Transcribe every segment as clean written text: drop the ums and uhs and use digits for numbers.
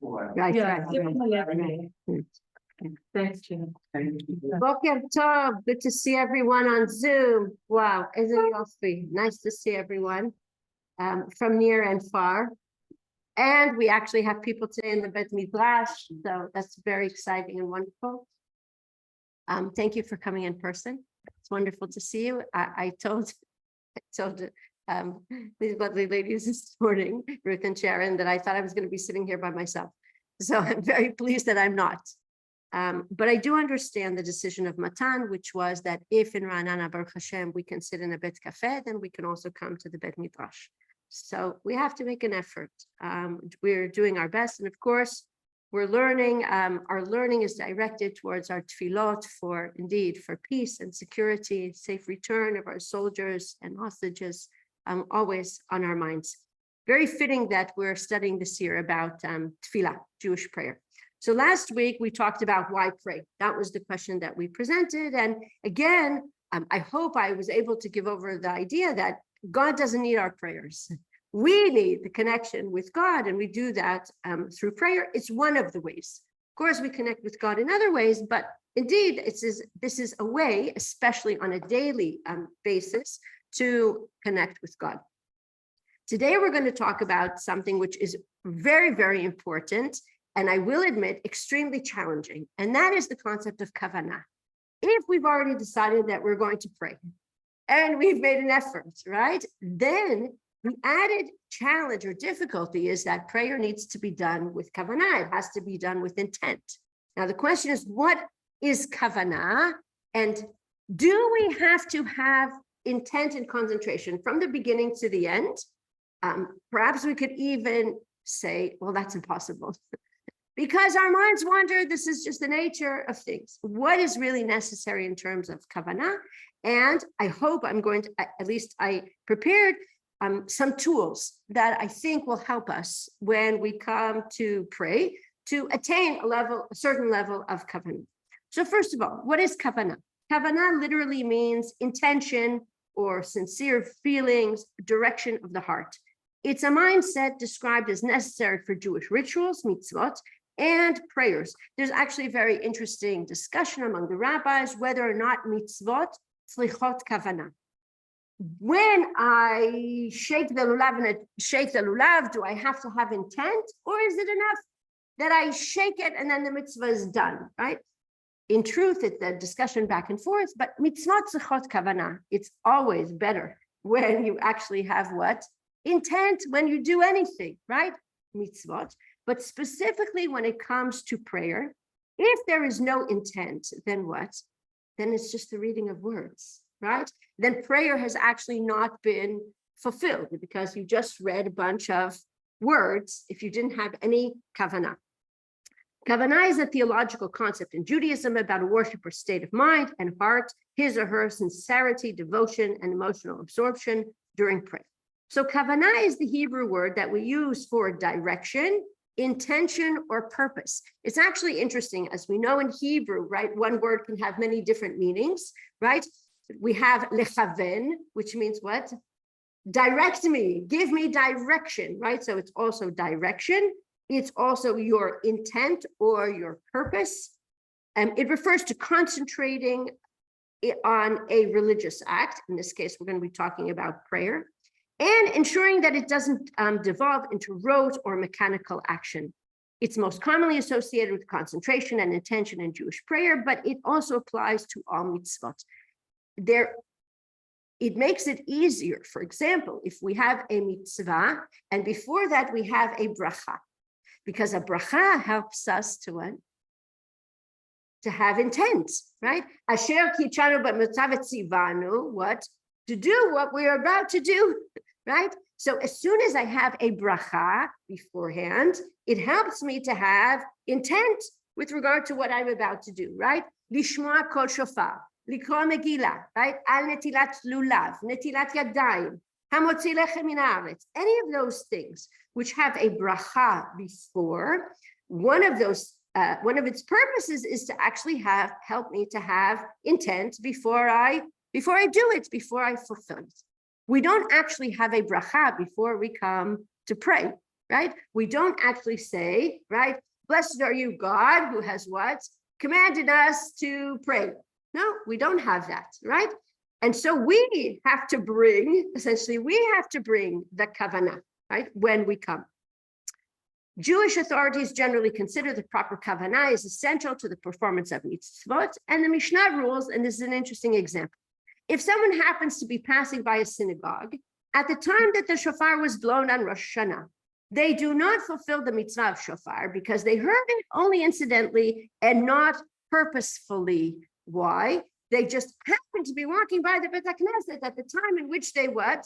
Right, Yeah, right, definitely. right. Thanks, Gina. Boker Tov, good to see everyone on Zoom. Wow, isn't it nice to see everyone from near and far. And we actually have people today in the Bet Midrash, so that's very exciting and wonderful. Thank you for coming in person. It's wonderful to see you. I told these lovely ladies this morning, Ruth and Sharon, that I thought I was going to be sitting here by myself. So I'm very pleased that I'm not. But I do understand the decision of Matan, which was that if in Ra'anana, Baruch Hashem, we can sit in a Bet Cafe, then we can also come to the Bet Midrash. So we have to make an effort. We're doing our best. And of course, we're learning. Our learning is directed towards our tefillot for peace and security, safe return of our soldiers and hostages, always on our minds. Very fitting that we're studying this year about tefillah, Jewish prayer. So last week, we talked about why pray. That was the question that we presented. And again, I hope I was able to give over the idea that God doesn't need our prayers. We need the connection with God, and we do that through prayer. It's one of the ways. Of course, we connect with God in other ways, but indeed, this is a way, especially on a daily basis, to connect with God. Today, we're going to talk about something which is very, very important, and I will admit, extremely challenging, and that is the concept of kavanah. If we've already decided that we're going to pray, and we've made an effort, right? Then the added challenge or difficulty is that prayer needs to be done with kavanah. It has to be done with intent. Now, the question is, what is kavanah? And do we have to have intent and concentration from the beginning to the end? Perhaps we could even say, well, that's impossible. Because our minds wander, this is just the nature of things. What is really necessary in terms of kavanah? And I hope I'm going to, at least I prepared some tools that I think will help us when we come to pray to attain a certain level of kavanah. So first of all, what is kavanah? Kavanah literally means intention or sincere feelings, direction of the heart. It's a mindset described as necessary for Jewish rituals, mitzvot, and prayers. There's actually a very interesting discussion among the rabbis whether or not mitzvot tzlichot kavanah. When I shake the lulav, do I have to have intent, or is it enough that I shake it and then the mitzvah is done, right? In truth, it's a discussion back and forth, but mitzvot tzlichot kavanah. It's always better when you actually have what? Intent when you do anything, right? Mitzvot. But specifically when it comes to prayer, if there is no intent, then what? Then it's just the reading of words, right? Then prayer has actually not been fulfilled because you just read a bunch of words if you didn't have any kavanah. Kavanah is a theological concept in Judaism about a worshiper's state of mind and heart, his or her sincerity, devotion, and emotional absorption during prayer. So kavanah is the Hebrew word that we use for direction, intention, or purpose. It's actually interesting, as we know in Hebrew, right? One word can have many different meanings, right? We have lechaven, which means what? Direct me, give me direction, right? So it's also direction. It's also your intent or your purpose. And it refers to concentrating on a religious act. In this case, we're going to be talking about prayer. And ensuring that it doesn't devolve into rote or mechanical action. It's most commonly associated with concentration and intention in Jewish prayer, but it also applies to all mitzvot. It makes it easier. For example, if we have a mitzvah, and before that we have a bracha, because a bracha helps us to what? To have intent, right? Asher kichanu b'mitzav tzivanu, what? To do what we're about to do, right? So as soon as I have a bracha beforehand, it helps me to have intent with regard to what I'm about to do, right? Lishmoa kol shofar, likra megillah, right? Al netilat lulav, netilat yadayim, hamotzi lechem min haaretz. Any of those things which have a bracha before, one of its purposes is to actually help me to have intent before I do it, before I fulfill it. We don't actually have a bracha before we come to pray. right? We don't actually say, right? Blessed are you, God, who has what? Commanded us to pray. No, we don't have that, right? And so we have to bring, essentially, we have to bring the kavanah, right? When we come. Jewish authorities generally consider the proper kavanah is essential to the performance of mitzvot, and the Mishnah rules, and this is an interesting example. If someone happens to be passing by a synagogue, at the time that the shofar was blown on Rosh Hashanah, they do not fulfill the mitzvah of shofar because they heard it only incidentally and not purposefully. Why? They just happened to be walking by the Beit HaKnesset at the time in which they what?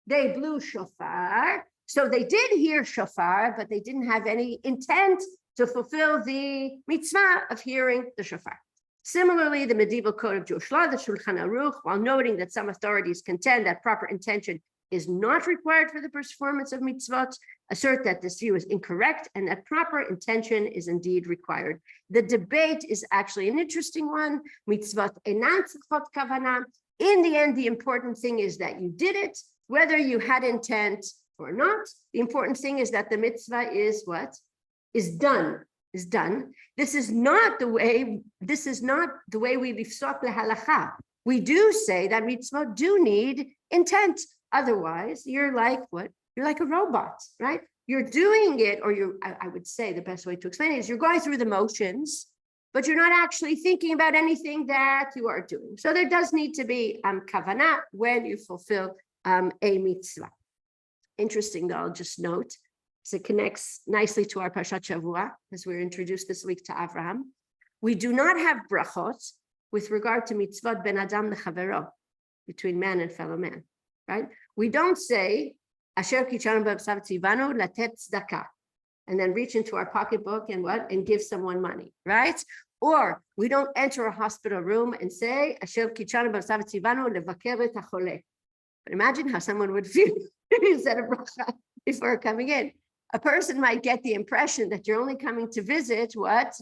They blew shofar. So they did hear shofar, but they didn't have any intent to fulfill the mitzvah of hearing the shofar. Similarly, the medieval code of Jewish law, the Shulchan Aruch, while noting that some authorities contend that proper intention is not required for the performance of mitzvot, assert that this view is incorrect and that proper intention is indeed required. The debate is actually an interesting one. Mitzvot enan tzrichot kavanah. In the end, the important thing is that you did it, whether you had intent or not. The important thing is that the mitzvah is what? Is done. This is not the way we lifsok lehalacha. We do say that mitzvot do need intent. Otherwise, you're like what? You're like a robot, right? You're doing it, or I would say the best way to explain it is you're going through the motions, but you're not actually thinking about anything that you are doing. So there does need to be kavanah when you fulfill a mitzvah. Interesting, though, I'll just note, so it connects nicely to our Parshat Shavua, as we're introduced this week to Avraham. We do not have brachot with regard to mitzvot ben adam lechavero, between man and fellow man, right? We don't say, Asher kichanu b'absav tzivanu latet tzedakah, and then reach into our pocketbook and what? And give someone money, right? Or we don't enter a hospital room and say, Asher kichanu b'absav tzivanu levaker et hacholeh. But imagine how someone would feel if you said a bracha before coming in. A person might get the impression that you're only coming to visit what?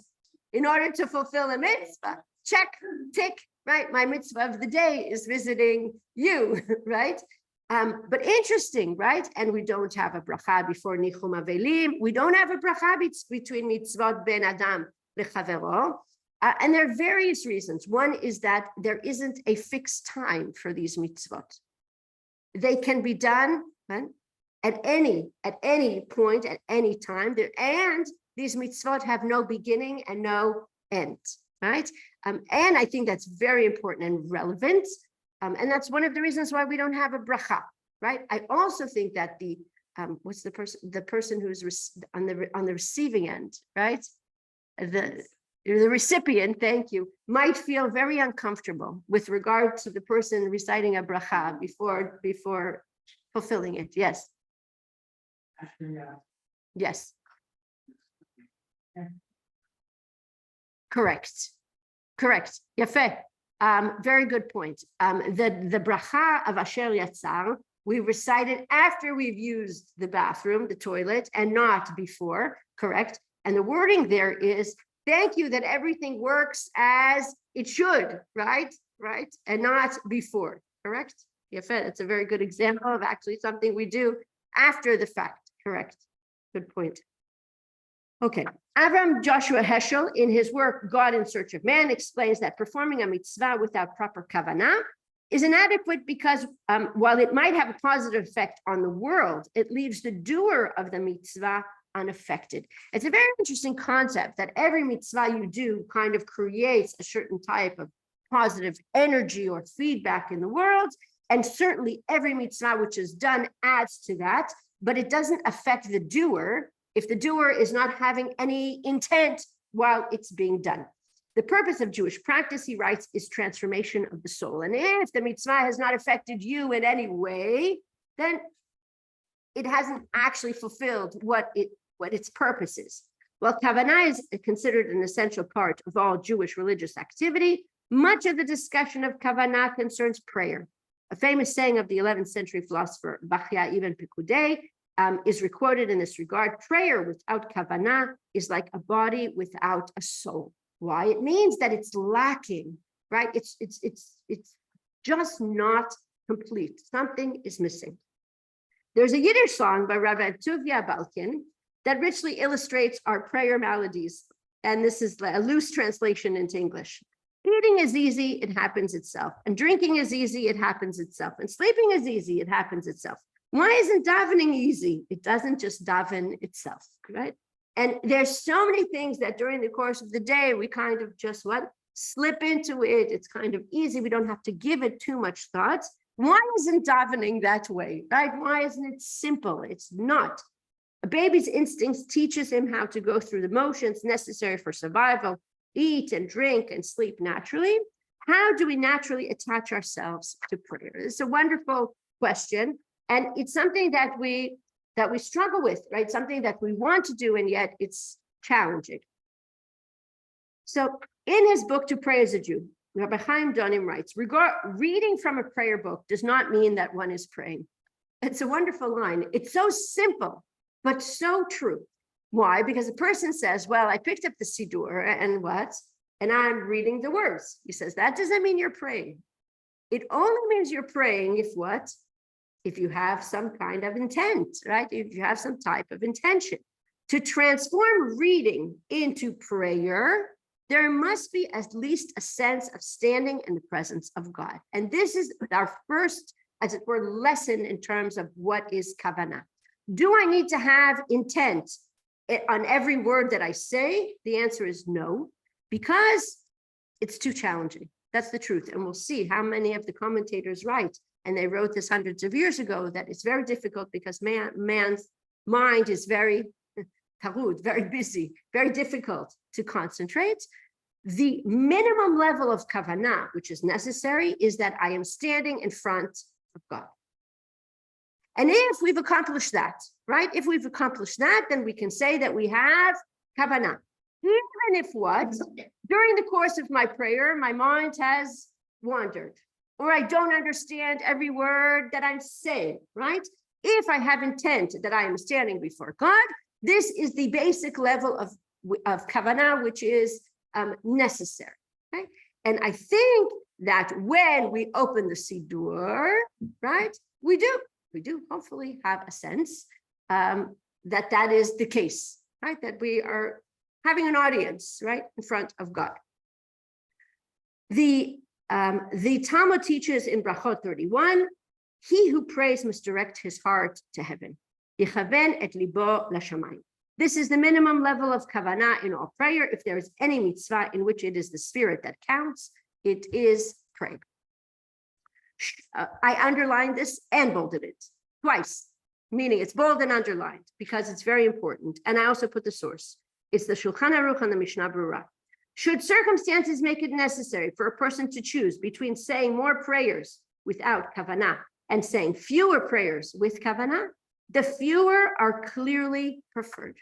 In order to fulfill a mitzvah. Check, tick, right? My mitzvah of the day is visiting you, right? But interesting, right? And we don't have a bracha before Nichum Avelim. We don't have a bracha between mitzvot ben adam lechavero. And there are various reasons. One is that there isn't a fixed time for these mitzvot. They can be done right, at any point, at any time. And these mitzvot have no beginning and no end, right? And I think that's very important and relevant. And that's one of the reasons why we don't have a bracha, right? I also think that the person who's on the receiving end, right? The recipient, thank you, might feel very uncomfortable with regard to the person reciting a bracha before fulfilling it. Yes. Yes. Correct. Yafeh. Very good point. The bracha of Asher Yatzar, we recite it after we've used the bathroom, the toilet, and not before, correct? And the wording there is, thank you that everything works as it should, right? And not before, correct? Yafeh, it's a very good example of actually something we do after the fact, correct? Good point. Okay, Avram Joshua Heschel, in his work, God in Search of Man, explains that performing a mitzvah without proper kavanah is inadequate because while it might have a positive effect on the world, it leaves the doer of the mitzvah unaffected. It's a very interesting concept that every mitzvah you do kind of creates a certain type of positive energy or feedback in the world. And certainly every mitzvah which is done adds to that, but it doesn't affect the doer if the doer is not having any intent while it's being done. The purpose of Jewish practice, he writes, is transformation of the soul. And if the mitzvah has not affected you in any way, then it hasn't actually fulfilled what its purpose is. While kavanah is considered an essential part of all Jewish religious activity, much of the discussion of kavanah concerns prayer. A famous saying of the 11th century philosopher Bachya Ibn Pekudei is requoted in this regard: prayer without kavanah is like a body without a soul. Why? It means that it's lacking, right? It's just not complete. Something is missing. There's a Yiddish song by Rabbi Tuvia Balkin that richly illustrates our prayer melodies. And this is a loose translation into English. Eating is easy, it happens itself. And drinking is easy, it happens itself. And sleeping is easy, it happens itself. Why isn't davening easy? It doesn't just daven itself, right? And there's so many things that during the course of the day, we kind of just slip into it. It's kind of easy. We don't have to give it too much thought. Why isn't davening that way, right? Why isn't it simple? It's not. A baby's instincts teaches him how to go through the motions necessary for survival, eat and drink and sleep naturally. How do we naturally attach ourselves to prayer? It's a wonderful question. And it's something that we struggle with, right? Something that we want to do, and yet it's challenging. So in his book, To Pray as a Jew, Rabbi Chaim Donim writes, reading from a prayer book does not mean that one is praying. It's a wonderful line. It's so simple, but so true. Why? Because a person says, well, I picked up the Siddur and what? And I'm reading the words. He says, that doesn't mean you're praying. It only means you're praying if what? If you have some kind of intent, right? If you have some type of intention. To transform reading into prayer, there must be at least a sense of standing in the presence of God. And this is our first, as it were, lesson in terms of what is kavanah. Do I need to have intent on every word that I say? The answer is no, because it's too challenging. That's the truth. And we'll see how many of the commentators write, and they wrote this hundreds of years ago, that it's very difficult because man's mind is very tarud, very busy, very difficult to concentrate. The minimum level of kavanah, which is necessary, is that I am standing in front of God. And if we've accomplished that, right? If we've accomplished that, then we can say that we have kavanah. Even if what? During the course of my prayer, my mind has wandered, or I don't understand every word that I'm saying, right? If I have intent that I am standing before God, this is the basic level of kavanah, which is necessary, right? And I think that when we open the Siddur, right, we do hopefully have a sense that is the case, right? That we are having an audience, right, in front of God. The Talmud teaches in Brachot 31, he who prays must direct his heart to heaven. Yichaven et libo lashamayim. This is the minimum level of kavanah in all prayer. If there is any mitzvah in which it is the spirit that counts, it is prayer. I underlined this and bolded it twice, meaning it's bold and underlined because it's very important. And I also put the source. It's the Shulchan Aruch and the Mishnah Berurah. Should circumstances make it necessary for a person to choose between saying more prayers without kavanah and saying fewer prayers with kavanah, the fewer are clearly preferred.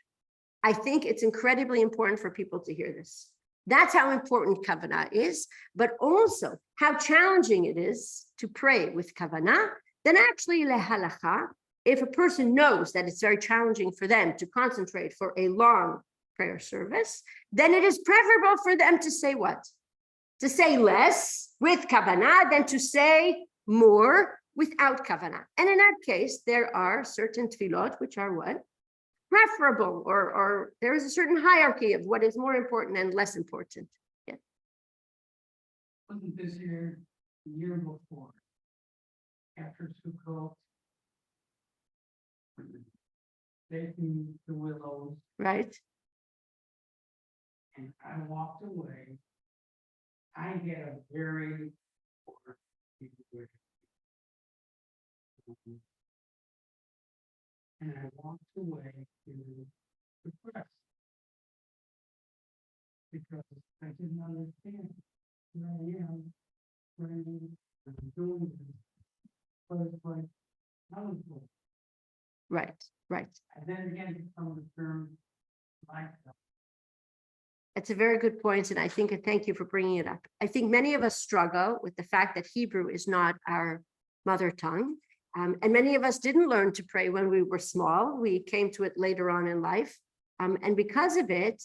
I think it's incredibly important for people to hear this. That's how important kavanah is, but also how challenging it is to pray with kavanah. Then actually lehalacha, if a person knows that it's very challenging for them to concentrate for a long prayer service, then it is preferable for them to say what? To say less with kavanah than to say more without kavanah. And in that case, there are certain tefillot which are what? Preferable, or there is a certain hierarchy of what is more important and less important. Yeah. Wasn't this year, the year before, after Sukkot, taking the willows, Right. and I walked away. I get a very poor situation. And I walked away to depressed because I didn't understand where I am, praying, I'm doing this, but it's like, I was bored. Right. And then again, to come to terms myself. It's a very good point, and I think thank you for bringing it up. I think many of us struggle with the fact that Hebrew is not our mother tongue. And many of us didn't learn to pray when we were small. We came to it later on in life. And because of it,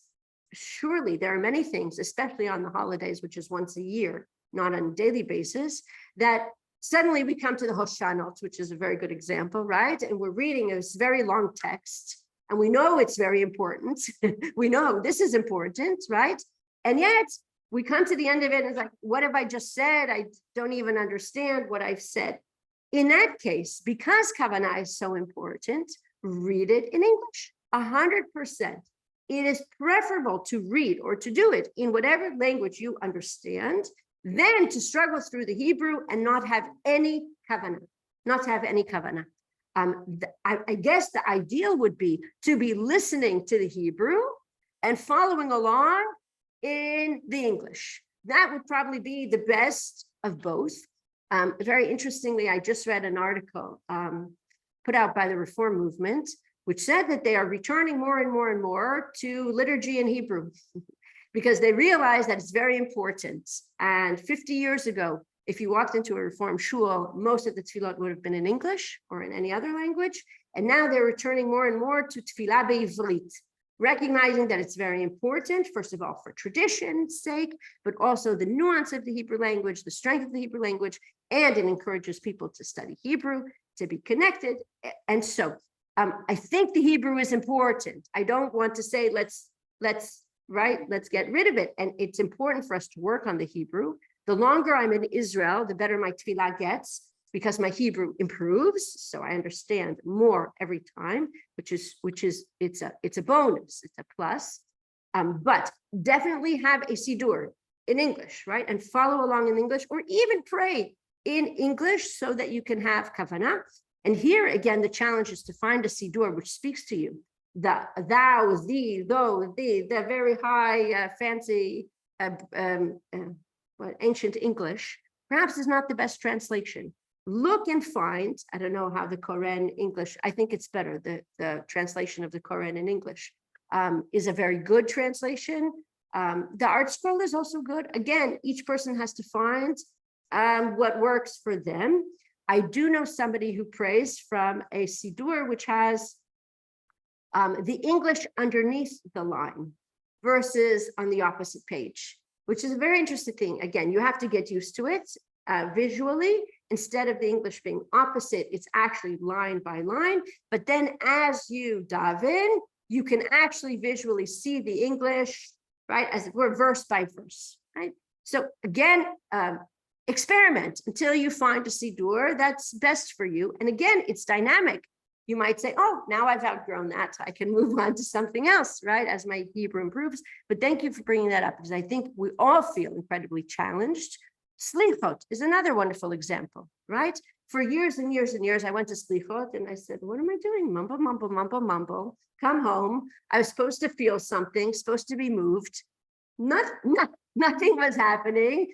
surely there are many things, especially on the holidays, which is once a year, not on a daily basis, that Suddenly we come to the Hoshanot, which is a very good example, right? And we're reading this very long text, and we know it's very important. We know this is important, right? And yet we come to the end of it and it's like, what have I just said? I don't even understand what I've said. In that case, because Kavanah is so important, read it in English, 100%. It is preferable to read or to do it in whatever language you understand than to struggle through the Hebrew and not have any kavanah, not have any kavanah. I guess the ideal would be to be listening to the Hebrew and following along in the English. That would probably be the best of both. Very interestingly, I just read an article put out by the Reform Movement, which said that they are returning more and more and more to liturgy in Hebrew because they realize that it's very important. And 50 years ago, if you walked into a Reform shul, most of the tefillot would have been in English or in any other language. And now they're returning more and more to tefillah be'ivrit, recognizing that it's very important, first of all, for tradition's sake, but also the nuance of the Hebrew language, the strength of the Hebrew language, and it encourages people to study Hebrew, to be connected. And so I think the Hebrew is important. I don't want to say, let's get rid of it. And it's important for us to work on the Hebrew. The longer I'm in Israel, the better my tefillah gets because my Hebrew improves. So I understand more every time, which is it's a bonus, it's a plus. But definitely have a siddur in English, right? And follow along in English, or even pray in English so that you can have kavanah. And here again, the challenge is to find a siddur which speaks to you. The thou, thee, thou, thee, the very high, fancy, ancient English, perhaps is not the best translation. Look and find, I don't know how the Koran English, I think it's better, the translation of the Koran in English is a very good translation. The Art Scroll is also good. Again, each person has to find what works for them. I do know somebody who prays from a siddur which has the English underneath the line versus on the opposite page, which is a very interesting thing. Again, you have to get used to it visually. Instead of the English being opposite, it's actually line by line. But then as you dive in, you can actually visually see the English, right? As it were, verse by verse, right? So again, experiment until you find a siddur that's best for you. And again, it's dynamic. You might say, oh, now I've outgrown that. I can move on to something else, right? As my Hebrew improves. But thank you for bringing that up because I think we all feel incredibly challenged. Slichot is another wonderful example, right? For years and years and years, I went to Slichot and I said, what am I doing? Mumble, mumble, mumble, mumble. Come home. I was supposed to feel something, supposed to be moved. Nothing was happening.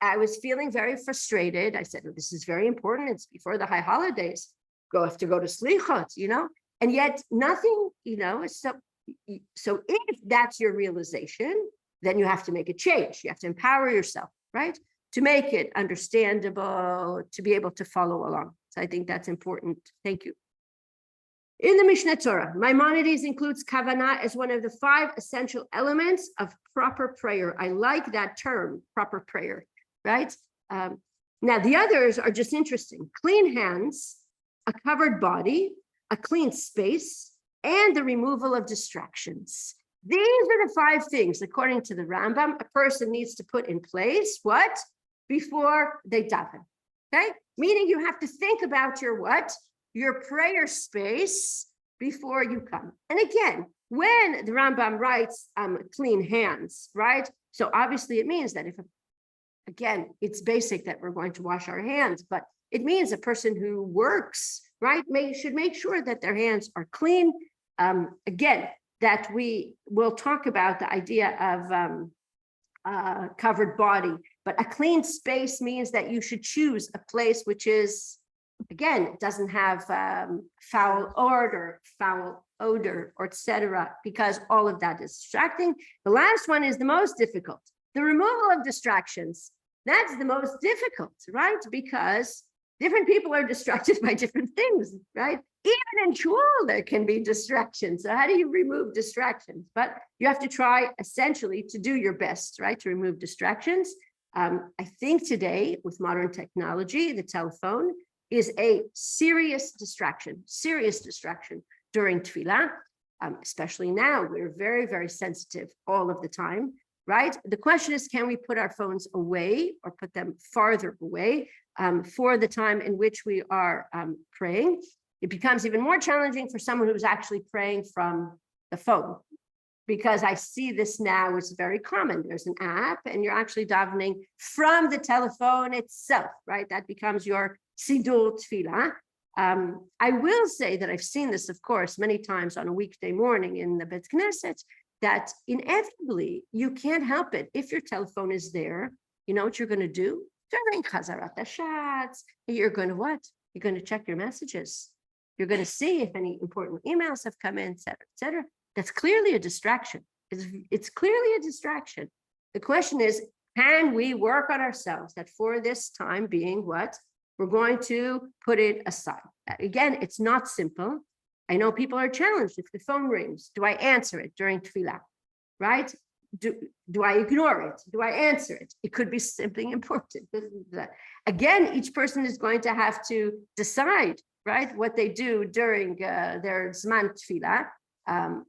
I was feeling very frustrated. I said, well, this is very important. It's before the high holidays. Have to go to Slichot, and yet nothing, so if that's your realization, then you have to make a change. You have to empower yourself, right? To make it understandable, to be able to follow along. So I think that's important. Thank you. In the Mishneh Torah, Maimonides includes kavanah as one of the 5 essential elements of proper prayer. I like that term, proper prayer, right? Now the others are just interesting. Clean hands, a covered body, a clean space, and the removal of distractions. These are the 5 things, according to the Rambam, a person needs to put in place, what? Before they daven, okay? Meaning you have to think about your what? Your prayer space before you come. And again, when the Rambam writes clean hands, right? So obviously it means that again, it's basic that we're going to wash our hands, but it means a person who works, right, should make sure that their hands are clean. Again, that we will talk about the idea of covered body, but a clean space means that you should choose a place which is, again, it doesn't have foul odor, or etc., because all of that is distracting. The last one is the most difficult. The removal of distractions. That's the most difficult, right? Because different people are distracted by different things, right? Even in shul, there can be distractions. So how do you remove distractions? But you have to try essentially to do your best, right? To remove distractions. I think today, with modern technology, the telephone is a serious distraction during tefillah, especially now. We're very, very sensitive all of the time, right? The question is, can we put our phones away or put them farther away for the time in which we are praying? It becomes even more challenging for someone who's actually praying from the phone, because I see this now, it's very common. There's an app and you're actually davening from the telephone itself, right? That becomes your Sidur Tefillah. I will say that I've seen this, of course, many times on a weekday morning in the Bet Knesset, that inevitably you can't help it. If your telephone is there, you know what you're going to do? During Chazarat Hashatz, you're going to what? You're going to check your messages. You're going to see if any important emails have come in, et cetera, et cetera. That's clearly a distraction. It's clearly a distraction. The question is, can we work on ourselves that for this time being what? We're going to put it aside. Again, it's not simple. I know people are challenged. If the phone rings, do I answer it during tefillah, right? Do I ignore it? Do I answer it? It could be something important. Again, each person is going to have to decide, right, what they do during their Zman tefillah.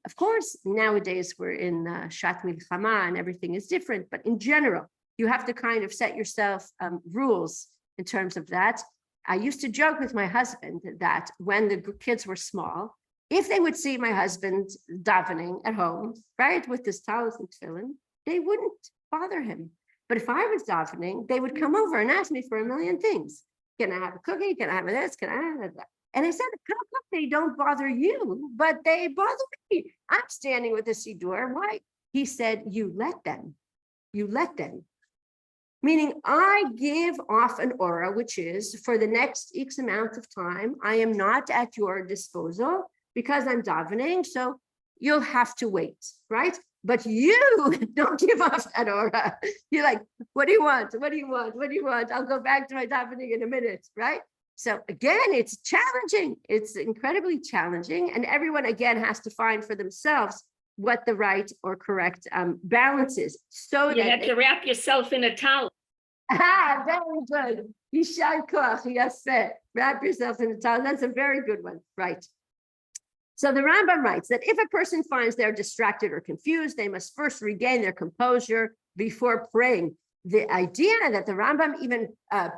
Of course, nowadays we're in Shat Milchama and everything is different, but in general, you have to kind of set yourself rules in terms of that. I used to joke with my husband that when the kids were small, if they would see my husband davening at home, right, with his talis and tefillin, they wouldn't bother him. But if I was davening, they would come over and ask me for a million things. Can I have a cookie? Can I have this? Can I have that? And I said, how come they don't bother you, but they bother me? I'm standing with the Siddur. Why? He said, you let them. You let them. Meaning I give off an aura, which is for the next X amount of time, I am not at your disposal because I'm davening. So you'll have to wait, right? But you don't give off that aura. You're like, what do you want? What do you want? What do you want? I'll go back to my davening in a minute, right? So again, it's challenging. It's incredibly challenging. And everyone, again, has to find for themselves what the right or correct balance is. So You that have to wrap yourself in a towel. Ah, very good. Yishar koach, yaseh. Wrap yourself in a towel. That's a very good one, right? So the Rambam writes that if a person finds they're distracted or confused, they must first regain their composure before praying. The idea that the Rambam even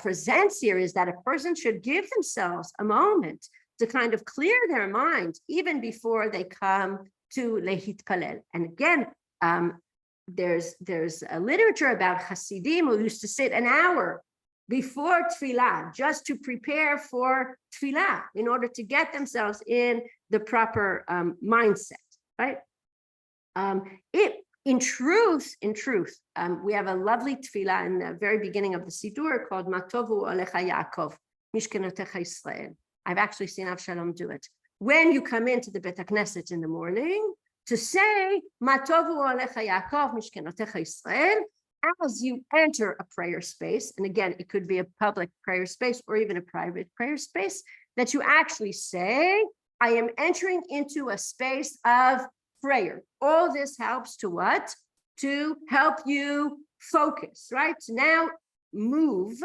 presents here is that a person should give themselves a moment to kind of clear their mind even before they come to lehitpalel. And again, there's a literature about Hasidim who used to sit an hour before tefillah just to prepare for tefillah in order to get themselves in the proper mindset, right? In truth, we have a lovely tefillah in the very beginning of the Siddur called Matovu Alecha Yaakov, Mishkenotecha Yisrael. I've actually seen Avshalom do it. When you come into the Bet Knesset in the morning, to say Matovu Alecha Yaakov, Mishkenotecha Yisrael, as you enter a prayer space, and again, it could be a public prayer space or even a private prayer space, that you actually say, I am entering into a space of prayer. All this helps to what? To help you focus, right? To now move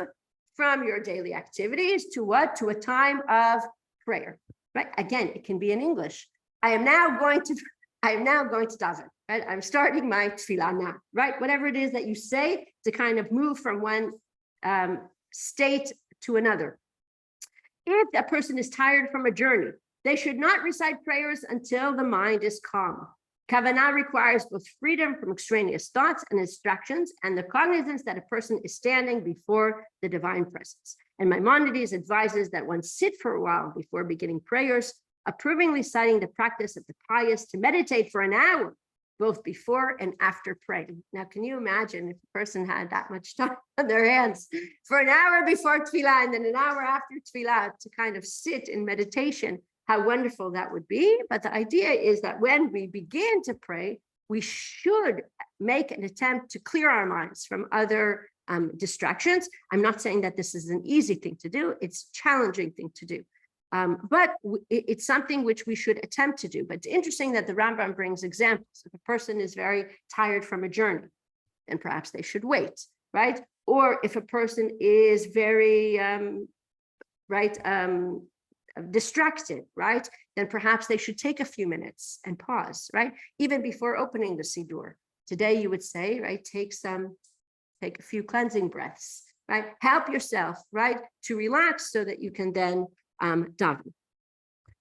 from your daily activities to what? To a time of prayer, right? Again, it can be in English. I am now going to daven, right? I'm starting my tefillah now, right? Whatever it is that you say to kind of move from one state to another. If a person is tired from a journey, they should not recite prayers until the mind is calm. Kavanah requires both freedom from extraneous thoughts and distractions and the cognizance that a person is standing before the divine presence. And Maimonides advises that one sit for a while before beginning prayers, approvingly citing the practice of the pious to meditate for an hour, both before and after praying. Now, can you imagine if a person had that much time on their hands for an hour before tefillah and then an hour after tefillah to kind of sit in meditation? How wonderful that would be. But the idea is that when we begin to pray, we should make an attempt to clear our minds from other distractions. I'm not saying that this is an easy thing to do. It's a challenging thing to do. But it's something which we should attempt to do. But it's interesting that the Rambam brings examples. If a person is very tired from a journey, then perhaps they should wait, right? or if a person is very, distracted, right? Then perhaps they should take a few minutes and pause, right? Even before opening the Siddur. Today you would say, right, take a few cleansing breaths, right? Help yourself, right, to relax so that you can then daven.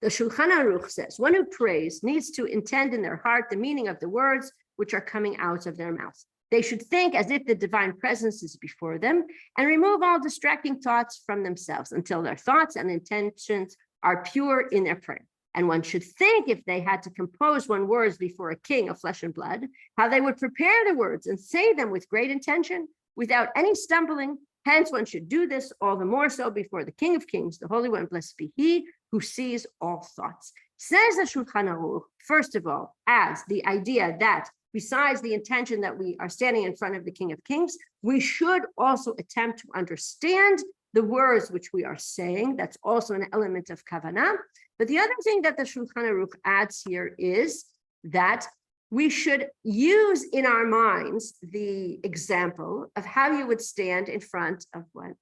The Shulchan Aruch says, one who prays needs to intend in their heart the meaning of the words which are coming out of their mouths. They should think as if the divine presence is before them and remove all distracting thoughts from themselves until their thoughts and intentions are pure in their prayer. And one should think if they had to compose one words before a king of flesh and blood, how they would prepare the words and say them with great intention, without any stumbling. Hence, one should do this all the more so before the King of Kings, the Holy One, blessed be He, who sees all thoughts. Says the Shulchan Aruch, first of all, as the idea that besides the intention that we are standing in front of the King of Kings, we should also attempt to understand the words which we are saying. That's also an element of kavanah. But the other thing that the Shulchan Aruch adds here is that we should use in our minds the example of how you would stand in front of what?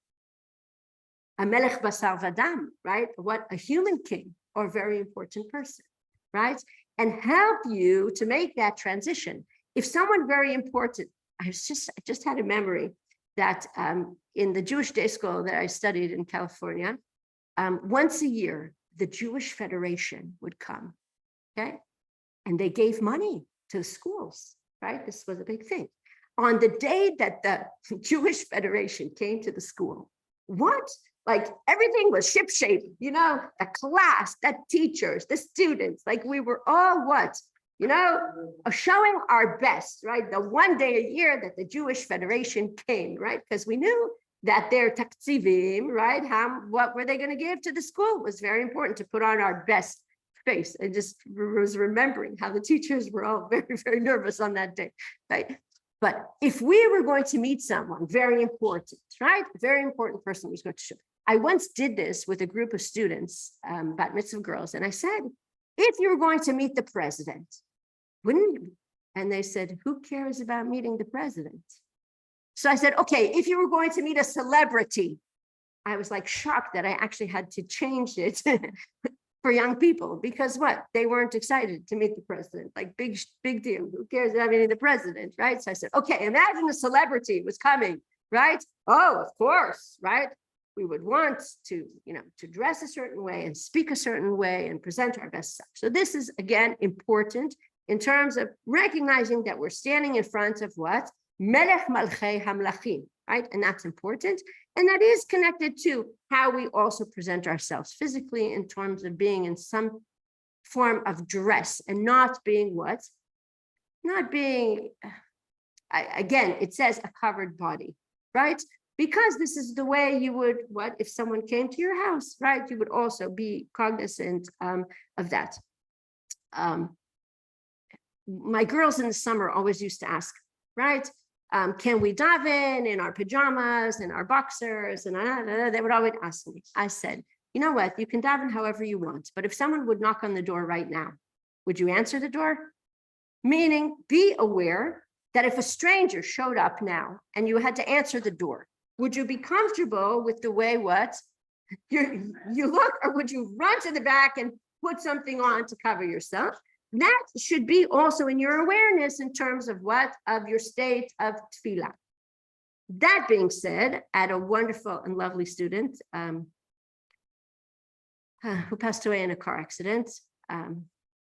A melech basar vadam, right? What a human king or very important person, right? And help you to make that transition. If someone very important, I just had a memory that in the Jewish day school that I studied in California, once a year, the Jewish Federation would come, okay? And they gave money to the schools, right? This was a big thing. On the day that the Jewish Federation came to the school, what? Like everything was shipshape, you know, the class, the teachers, the students, like we were all what? You know, showing our best, right? The one day a year that the Jewish Federation came, right? Because we knew that their taktzivim, right? What were they going to give to the school? It was very important to put on our best face. I just was remembering how the teachers were all very, very nervous on that day, right? But if we were going to meet someone very important, right? A very important person who's going to show. I once did this with a group of students, bat mitzvah girls, and I said, if you were going to meet the president, wouldn't you? And they said, who cares about meeting the president? So I said, okay, if you were going to meet a celebrity, I was like shocked that I actually had to change it for young people because what? They weren't excited to meet the president, like big deal. Who cares about meeting the president, right? So I said, okay, imagine a celebrity was coming, right? Oh, of course, right? We would want to, you know, to dress a certain way and speak a certain way and present our best self. So this is, again, important in terms of recognizing that we're standing in front of what? Melech Malchei Hamlachim, right? And that's important. And that is connected to how we also present ourselves physically in terms of being in some form of dress and not being what? Not being, again, it says a covered body, right? Because this is the way you would, what, if someone came to your house, right? You would also be cognizant of that. My girls in the summer always used to ask, right? Can we daven in our pajamas, in our boxers? And they would always ask me. I said, you know what? You can daven however you want. But if someone would knock on the door right now, would you answer the door? Meaning, be aware that if a stranger showed up now and you had to answer the door, would you be comfortable with the way what you look, or would you run to the back and put something on to cover yourself? That should be also in your awareness in terms of what? Of your state of tefillah. That being said, I had a wonderful and lovely student who passed away in a car accident,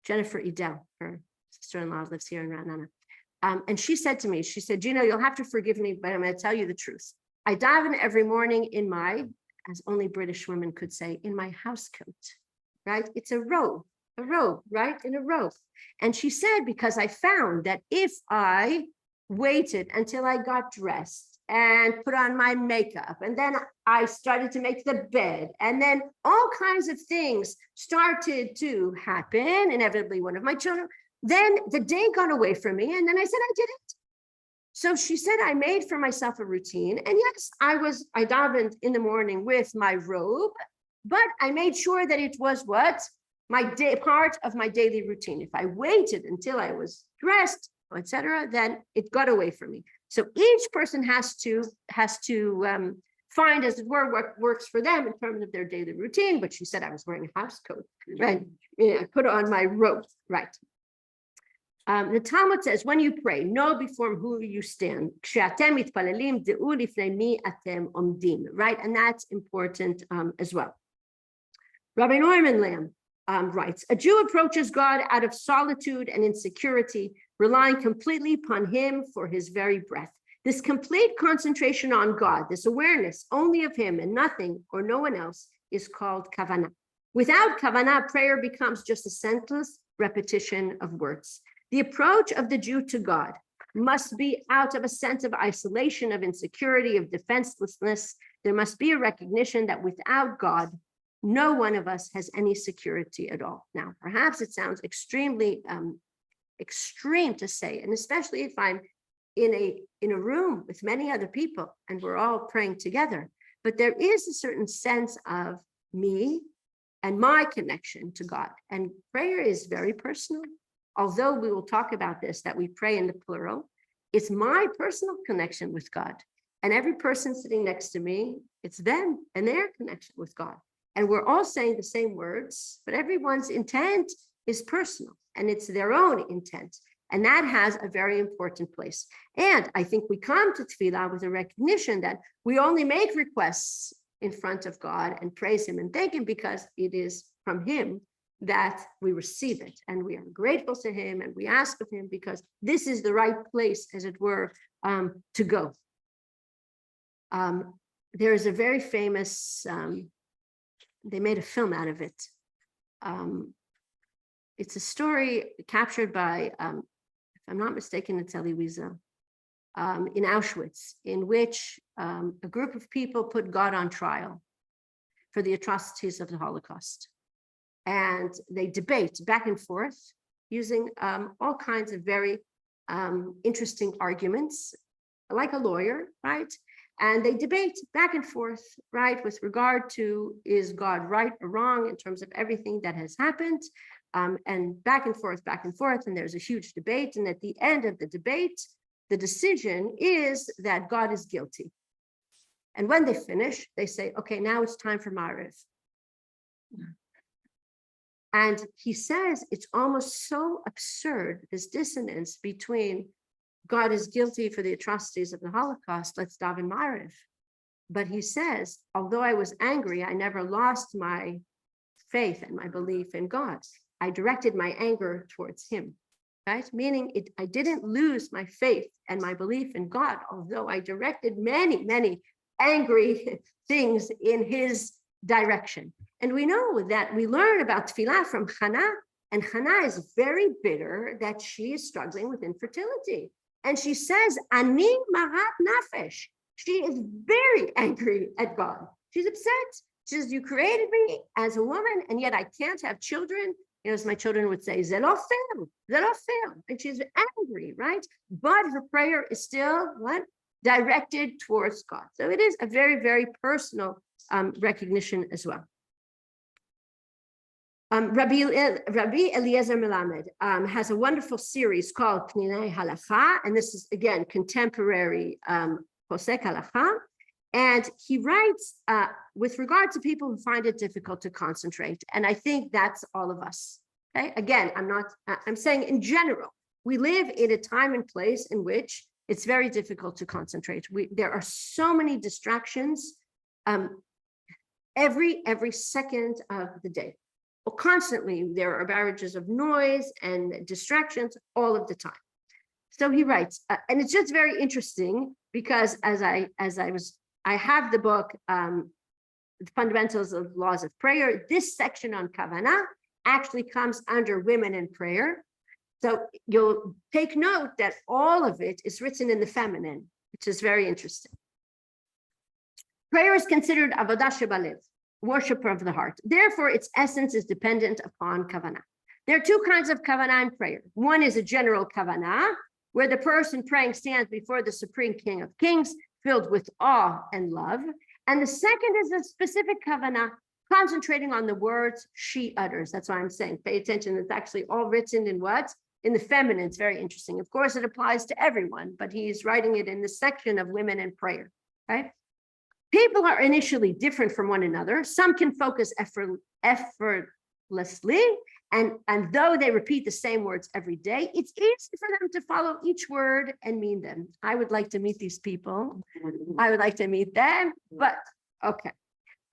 Jennifer Edel, her sister-in-law lives here in Ra'anana. And she said to me, she said, Gina, you'll have to forgive me, but I'm going to tell you the truth. I daven every morning in my, as only British women could say, in my house coat, right? It's a robe, right? In a robe. And she said, because I found that if I waited until I got dressed and put on my makeup, and then I started to make the bed, and then all kinds of things started to happen, inevitably one of my children, then the day got away from me. And then I said, I did it. So she said, I made for myself a routine. And yes, I davened in the morning with my robe, but I made sure that it was what? My day, part of my daily routine. If I waited until I was dressed, etc., then it got away from me. So each person has to find, as it were, what works for them in terms of their daily routine. But she said I was wearing a house coat, right? Yeah, I put on my robe, right? The Talmud says, when you pray, know before who you stand. Right? And that's important as well. Rabbi Neumann Lamb writes, a Jew approaches God out of solitude and insecurity, relying completely upon him for his very breath. This complete concentration on God, this awareness only of him and nothing or no one else, is called kavanah. Without kavanah, prayer becomes just a senseless repetition of words. The approach of the Jew to God must be out of a sense of isolation, of insecurity, of defenselessness. There must be a recognition that without God, no one of us has any security at all. Now, perhaps it sounds extremely extreme to say, and especially if I'm in a room with many other people and we're all praying together, but there is a certain sense of me and my connection to God. And prayer is very personal. Although we will talk about this, that we pray in the plural, it's my personal connection with God. And every person sitting next to me, it's them and their connection with God. And we're all saying the same words, but everyone's intent is personal and it's their own intent. And that has a very important place. And I think we come to tefillah with a recognition that we only make requests in front of God and praise him and thank him because it is from him that we receive it, and we are grateful to him, and we ask of him because this is the right place, as it were, to go. There is a very famous, they made a film out of it. It's a story captured by, if I'm not mistaken, it's Elie Wiesel, in Auschwitz, in which a group of people put God on trial for the atrocities of the Holocaust. And they debate back and forth using all kinds of very interesting arguments, like a lawyer, right? And they debate back and forth, right, with regard to, is God right or wrong in terms of everything that has happened, and back and forth, and there's a huge debate. And at the end of the debate, the decision is that God is guilty. And when they finish, they say, okay, now it's time for Ma'ariv. And he says it's almost so absurd, this dissonance between God is guilty for the atrocities of the Holocaust, let's daven Ma'ariv. But he says, although I was angry, I never lost my faith and my belief in God. I directed my anger towards him, right? Meaning I didn't lose my faith and my belief in God, although I directed many, many angry things in his direction. And we know that we learn about tefillah from Hannah, and Hannah is very bitter that she is struggling with infertility. And she says, Ani marat nafesh. She is very angry at God. She's upset. She says, you created me as a woman, and yet I can't have children. You know, as my children would say, "C'est pas fair." And she's angry, right? But her prayer is still what? Directed towards God. So it is a very, very personal recognition as well. Rabbi Eliezer Melamed has a wonderful series called Pninei Halacha, and this is, again, contemporary Posek Halacha. And he writes with regard to people who find it difficult to concentrate. And I think that's all of us. Okay. Again, I'm saying in general, we live in a time and place in which it's very difficult to concentrate. There are so many distractions every second of the day. Well, constantly, there are barrages of noise and distractions all of the time. So he writes, and it's just very interesting because I have the book, The Fundamentals of Laws of Prayer. This section on Kavanah actually comes under Women in Prayer. So you'll take note that all of it is written in the feminine, which is very interesting. Prayer is considered avodah shebalev, worship of the heart. Therefore, its essence is dependent upon Kavanah. There are two kinds of Kavanah in prayer. One is a general Kavanah, where the person praying stands before the Supreme King of Kings, filled with awe and love. And the second is a specific kavanah, concentrating on the words she utters. That's why I'm saying, pay attention. It's actually all written in what? in the feminine. It's very interesting. Of course, it applies to everyone, but he's writing it in the section of women and prayer, right? People are initially different from one another. Some can focus effortlessly, and though they repeat the same words every day, it's easy for them to follow each word and mean them. I would like to meet these people. I would like to meet them, but okay.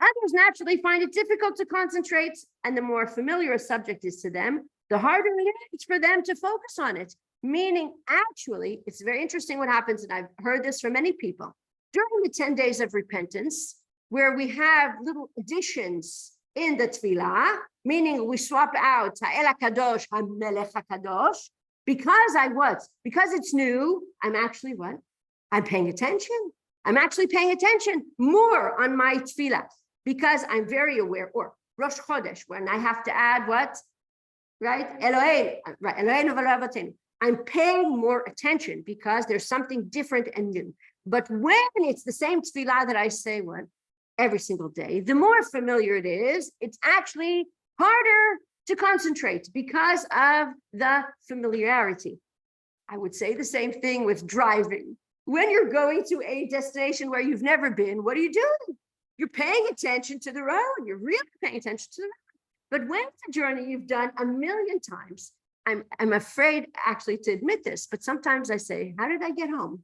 Others naturally find it difficult to concentrate, and the more familiar a subject is to them, the harder it is for them to focus on it. Meaning, actually, it's very interesting what happens, and I've heard this from many people. During the 10 days of repentance, where we have little additions in the tefillah, meaning we swap out Ha'el HaKadosh, HaMelech HaKadosh, because because it's new, I'm actually what? I'm paying attention. I'm actually paying attention more on my tefillah, because I'm very aware, or Rosh Chodesh, when I have to add what? Right? Elohim, right? Eloheinu v'lo avoteinu. I'm paying more attention because there's something different and new. But when it's the same tefillah that I say what? Every single day, the more familiar it is, it's actually harder to concentrate because of the familiarity. I would say the same thing with driving. When you're going to a destination where you've never been, what are you doing? You're paying attention to the road. You're really paying attention to the road. But when it's a journey you've done a million times, I'm afraid actually to admit this, but sometimes I say, how did I get home?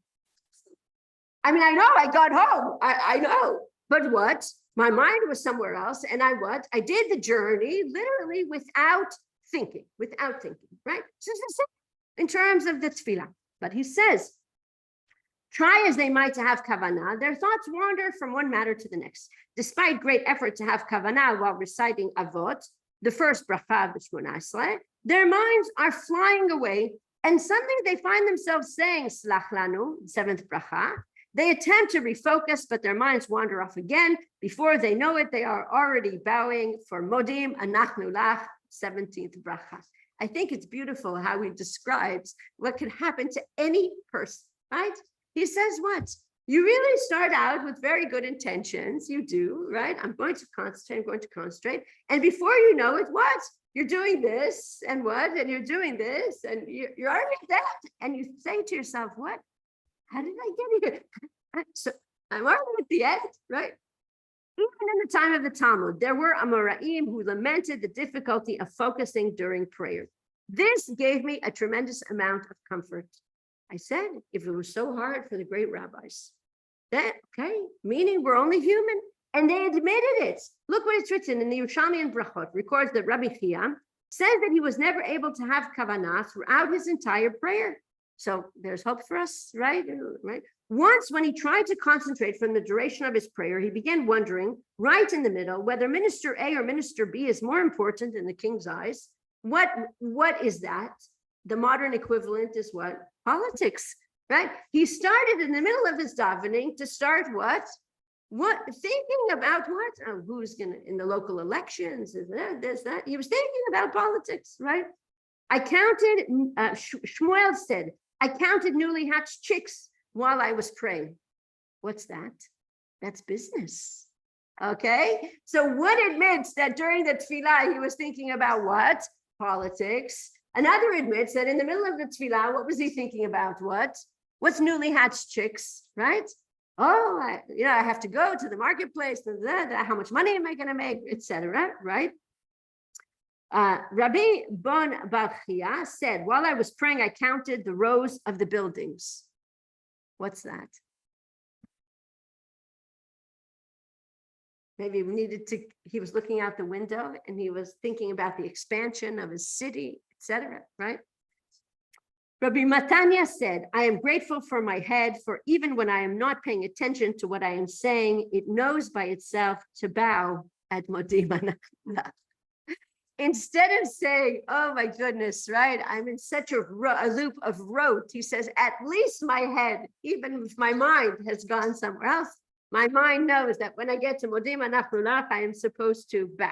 I mean, I know I got home. I know, but what? My mind was somewhere else, and I did the journey literally without thinking, right? So it's the same in terms of the tefillah. But he says, try as they might to have kavanah, their thoughts wander from one matter to the next. Despite great effort to have kavanah while reciting avot, the first bracha of the Shmona Esrei, their minds are flying away, and suddenly they find themselves saying Slach lanu, seventh bracha. They attempt to refocus, but their minds wander off again. Before they know it, they are already bowing for Modim Anachnu Lach, 17th bracha. I think it's beautiful how he describes what can happen to any person, right? He says what? You really start out with very good intentions. You do, right? I'm going to concentrate. And before you know it, what? You're doing this and what? And you're doing this and you're already that. And you say to yourself, what? How did I get here? So I'm already at the end, right? Even in the time of the Talmud, there were Amoraim who lamented the difficulty of focusing during prayer. This gave me a tremendous amount of comfort. I said, if it was so hard for the great rabbis, then, okay, meaning we're only human. And they admitted it. Look what it's written in the Yerushalmi and Brachot, records that Rabbi Chia says that he was never able to have kavanah throughout his entire prayer. So there's hope for us, right? Once when he tried to concentrate from the duration of his prayer, he began wondering right in the middle whether minister A or minister B is more important in the king's eyes. What is that? The modern equivalent is what? Politics, right? He started in the middle of his davening to start what? Thinking about what? Oh, who's gonna in the local elections? Is that? He was thinking about politics, right? I counted, Shmuel said, I counted newly hatched chicks while I was praying. What's that? That's business. Okay. So one admits that during the tefillah, he was thinking about what? Politics. Another admits that in the middle of the tefillah, what was he thinking about? What's newly hatched chicks, right? Oh, I have to go to the marketplace, how much money am I going to make, etc., right? Rabbi Bon Bar Chia said, while I was praying, I counted the rows of the buildings. What's that? Maybe he was looking out the window and he was thinking about the expansion of his city, etc., right? Rabbi Matanya said, I am grateful for my head, for even when I am not paying attention to what I am saying, it knows by itself to bow at Modim Anachnu. Instead of saying, oh my goodness, right? I'm in such a loop of rote. He says, at least my head, even if my mind has gone somewhere else, my mind knows that when I get to Modim Anachnu, I am supposed to bow.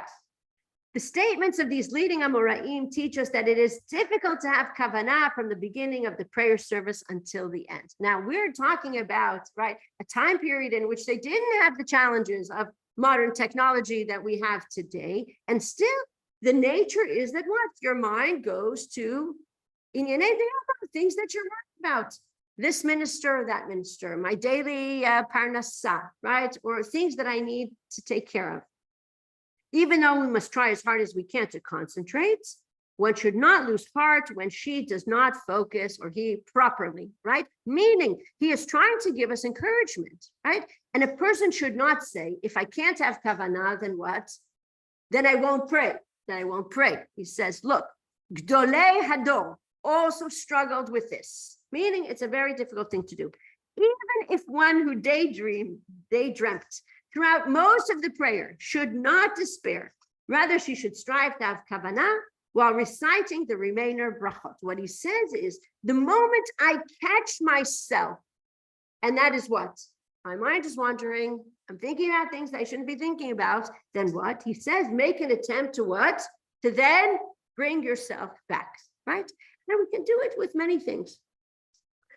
The statements of these leading Amoraim teach us that it is difficult to have kavanah from the beginning of the prayer service until the end. Now we're talking about, right, a time period in which they didn't have the challenges of modern technology that we have today. And still, the nature is that what? Your mind goes to things that you're worried about. This minister or that minister, my daily parnasa, right? Or things that I need to take care of. Even though we must try as hard as we can to concentrate, one should not lose heart when she does not focus or he properly, right? Meaning he is trying to give us encouragement, right? And a person should not say, if I can't have kavanah, then what? Then I won't pray. Then I won't pray. He says, look, Gdolei Hador also struggled with this, meaning it's a very difficult thing to do. Even if one who daydreamt throughout most of the prayer should not despair. Rather, she should strive to have kavanah while reciting the remainder brachot. What he says is, the moment I catch myself, and that is what? My mind is wandering, I'm thinking about things that I shouldn't be thinking about, then what? He says, make an attempt to what? To then bring yourself back, right? And we can do it with many things.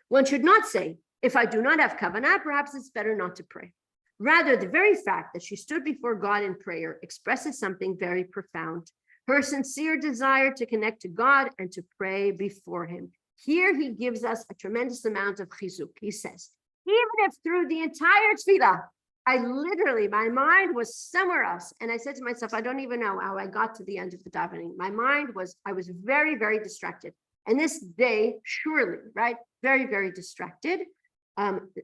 One should not say, if I do not have kavanah, perhaps it's better not to pray. Rather, the very fact that she stood before God in prayer expresses something very profound. Her sincere desire to connect to God and to pray before him. Here he gives us a tremendous amount of chizuk. He says, even if through the entire tefillah, my mind was somewhere else. And I said to myself, I don't even know how I got to the end of the davening. I was very, very distracted. And this day, surely, right? Very, very distracted.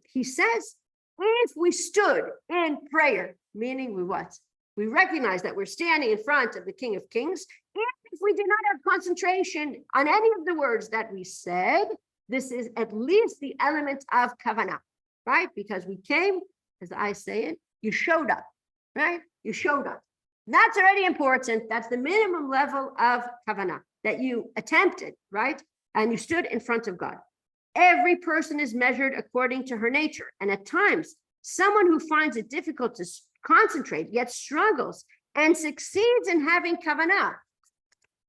He says, if we stood in prayer, meaning we what? We recognize that we're standing in front of the King of Kings. If we do not have concentration on any of the words that we said, this is at least the element of kavanah, right? Because we came, as I say it, you showed up, right? You showed up. And that's already important. That's the minimum level of kavanah, that you attempted, right? And you stood in front of God. Every person is measured according to her nature. And at times, someone who finds it difficult to concentrate, yet struggles and succeeds in having kavanah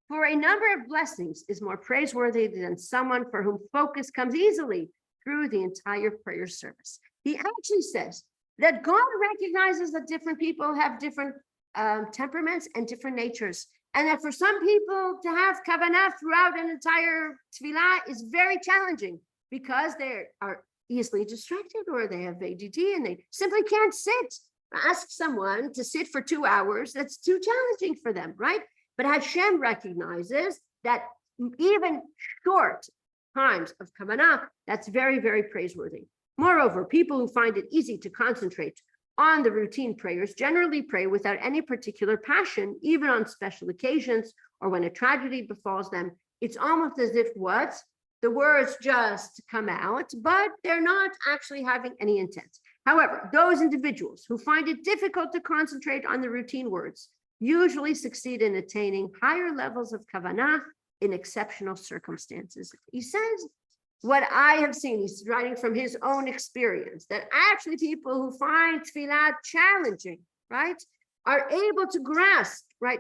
for a number of blessings is more praiseworthy than someone for whom focus comes easily through the entire prayer service. He actually says that God recognizes that different people have different temperaments and different natures. And that for some people to have kavanah throughout an entire tefillah is very challenging because they are easily distracted or they have ADD and they simply can't sit. Ask someone to sit for 2 hours, that's too challenging for them, right? But Hashem recognizes that even short times of kavanah, that's very, very praiseworthy. Moreover, people who find it easy to concentrate on the routine prayers generally pray without any particular passion, even on special occasions or when a tragedy befalls them. It's almost as if what? The words just come out, but they're not actually having any intent. However, those individuals who find it difficult to concentrate on the routine words usually succeed in attaining higher levels of kavanah in exceptional circumstances. He says, what I have seen, he's writing from his own experience, that actually people who find tefillah challenging, right, are able to grasp, right?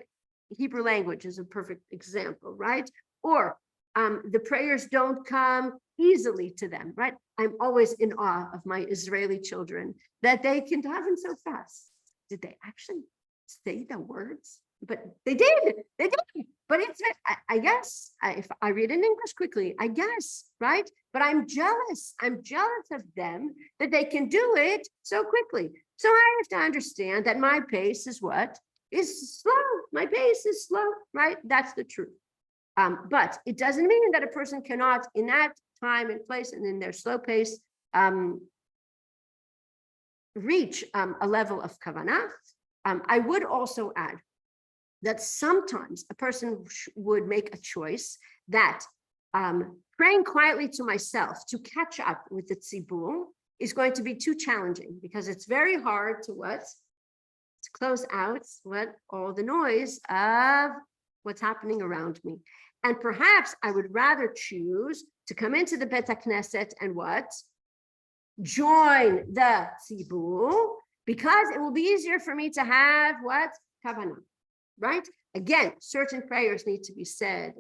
Hebrew language is a perfect example, right? Or the prayers don't come easily to them, right? I'm always in awe of my Israeli children that they can daven so fast. Did they actually say the words? But they did. But it's, I guess, if I read in English quickly, I guess, right? But I'm jealous. I'm jealous of them that they can do it so quickly. So I have to understand that my pace is what? Is slow. My pace is slow, right? That's the truth. But it doesn't mean that a person cannot, in that time and place and in their slow pace, reach a level of kavanah. I would also add that sometimes a person would make a choice that praying quietly to myself to catch up with the tzibur is going to be too challenging because it's very hard to what? To close out what? All the noise of what's happening around me. And perhaps I would rather choose to come into the Bet HaKnesset and what? Join the tzibur, because it will be easier for me to have what? Kavanah, right? Again, certain prayers need to be said,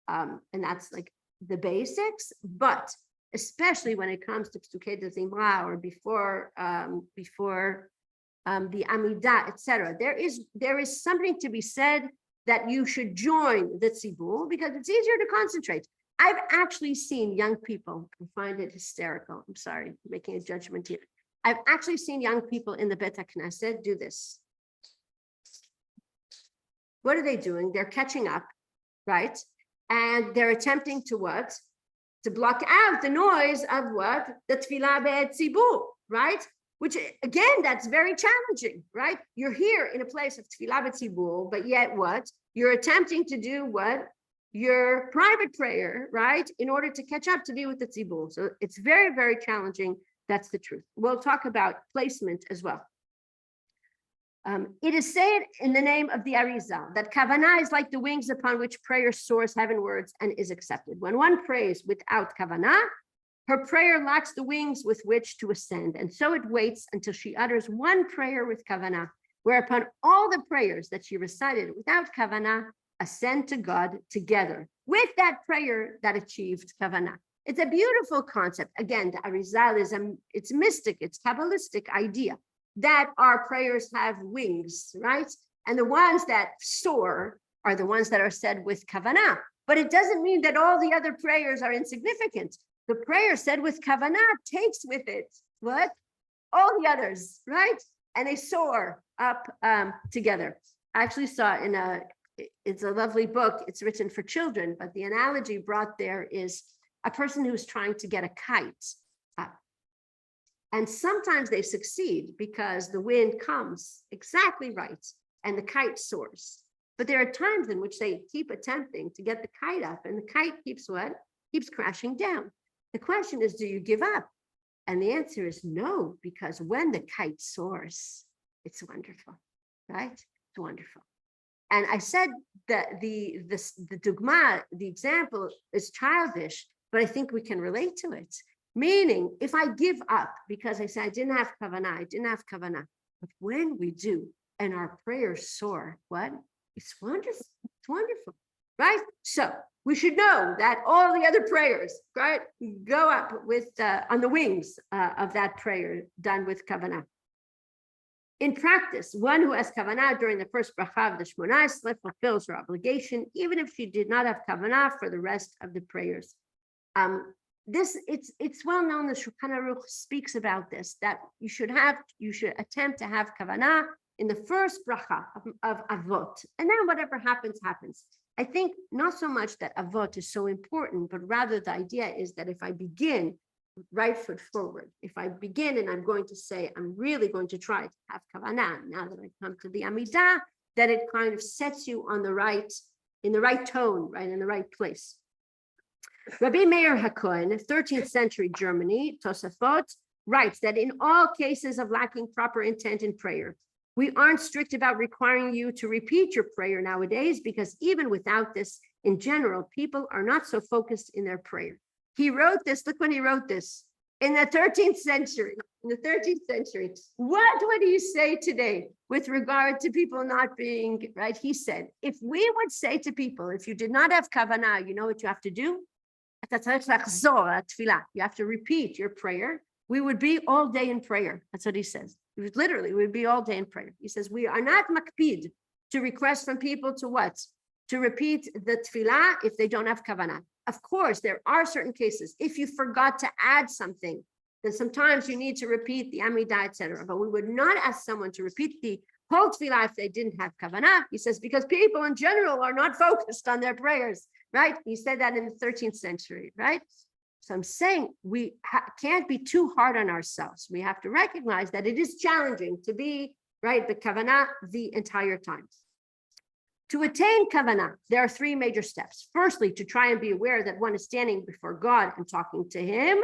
and that's like the basics, but especially when it comes to Psukei de Zimra or before the Amidah, etc. There is something to be said that you should join the tzibur because it's easier to concentrate. I've actually seen young people, I find it hysterical. I'm sorry, making a judgment here. I've actually seen young people in the Bet Knesset do this. What are they doing? They're catching up, right? And they're attempting to what? To block out the noise of what? The Tfilah Be'etzibur, right? Which again, that's very challenging, right? You're here in a place of Tfilah Be'etzibur, but yet what? You're attempting to do what? Your private prayer, right? In order to catch up to be with the Tzibur. So it's very, very challenging. That's the truth. We'll talk about placement as well. It is said in the name of the Arizal that Kavanah is like the wings upon which prayer soars heavenwards and is accepted. When one prays without Kavanah, her prayer lacks the wings with which to ascend. And so it waits until she utters one prayer with Kavanah, whereupon all the prayers that she recited without Kavanah ascend to God together with that prayer that achieved Kavanah. It's a beautiful concept. Again, the Arizal is it's mystic, it's Kabbalistic idea that our prayers have wings, right? And the ones that soar are the ones that are said with Kavanah. But it doesn't mean that all the other prayers are insignificant. The prayer said with Kavanah takes with it, what? All the others, right? And they soar up together. I actually saw it's a lovely book. It's written for children, but the analogy brought there is a person who's trying to get a kite up. And sometimes they succeed because the wind comes exactly right and the kite soars. But there are times in which they keep attempting to get the kite up and the kite keeps what? Keeps crashing down. The question is, do you give up? And the answer is no, because when the kite soars, it's wonderful, right? It's wonderful. And I said that the dogma, the example is childish, but I think we can relate to it. Meaning, if I give up because I said I didn't have kavanah, but when we do and our prayers soar, what? It's wonderful, right? So we should know that all the other prayers, right, go up with on the wings of that prayer done with kavanah. In practice, one who has kavanah during the first bracha of the Shmona Esrei fulfills her obligation, even if she did not have kavanah for the rest of the prayers. It's well known. The Shulchan Aruch speaks about this, that you should attempt to have kavanah in the first bracha of avot, and then whatever happens, happens. I think not so much that avot is so important, but rather the idea is that if I begin right foot forward, if I begin and I'm going to say, I'm really going to try to have kavanah, now that I come to the Amidah, that it kind of sets you on in the right tone, right, in the right place. Rabbi Meir HaKohen, 13th century Germany, Tosafot, writes that in all cases of lacking proper intent in prayer, we aren't strict about requiring you to repeat your prayer nowadays, because even without this, in general, people are not so focused in their prayer. He wrote this, look when he wrote this, in the 13th century. What would he say today with regard to people not being, right? He said, if we would say to people, if you did not have kavanah, you know what you have to do? You have to repeat your prayer. We would be all day in prayer. That's what he says. We would be all day in prayer. He says, we are not makpid to request from people to what? To repeat the tefillah if they don't have kavanah. Of course, there are certain cases. If you forgot to add something, then sometimes you need to repeat the Amidah, etc. But we would not ask someone to repeat the whole tefillah if they didn't have kavanah. He says, because people in general are not focused on their prayers, right? He said that in the 13th century, right? So I'm saying we can't be too hard on ourselves. We have to recognize that it is challenging to be, right, the kavanah the entire time. To attain kavanah, there are three major steps. Firstly, to try and be aware that one is standing before God and talking to him,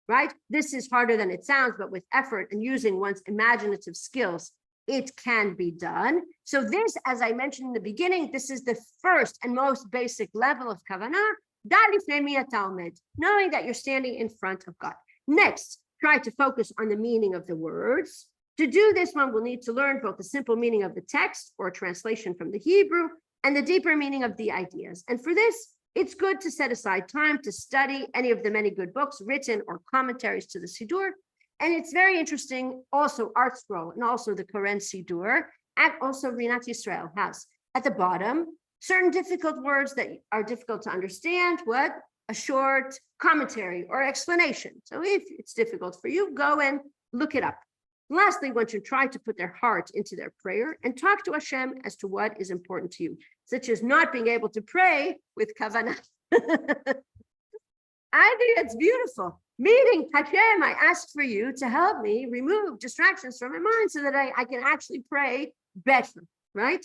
right? This is harder than it sounds, but with effort and using one's imaginative skills, it can be done. So this, as I mentioned in the beginning, this is the first and most basic level of kavanah, knowing that you're standing in front of God. Next, try to focus on the meaning of the words. To do this, one will need to learn both the simple meaning of the text or translation from the Hebrew and the deeper meaning of the ideas. And for this, it's good to set aside time to study any of the many good books written or commentaries to the Siddur. And it's very interesting, also Art Scroll and also the Koren Siddur, and also Rinat Yisrael has at the bottom certain difficult words that are difficult to understand. What? a short commentary or explanation. So if it's difficult for you, go and look it up. Lastly, one should try to put their heart into their prayer and talk to Hashem as to what is important to you, such as not being able to pray with kavanah. I think that's beautiful. Meaning, Hashem, I ask for you to help me remove distractions from my mind so that I can actually pray better, right?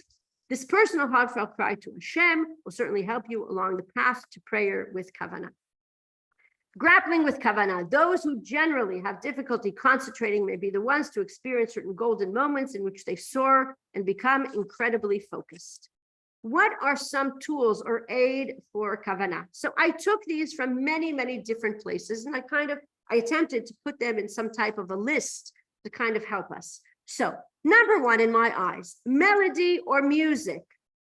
This personal heartfelt cry to Hashem will certainly help you along the path to prayer with kavanah. Grappling with kavanah, those who generally have difficulty concentrating may be the ones to experience certain golden moments in which they soar and become incredibly focused. What are some tools or aid for kavanah? So I took these from many, many different places, and I attempted to put them in some type of a list to kind of help us. So number one, in my eyes, melody or music.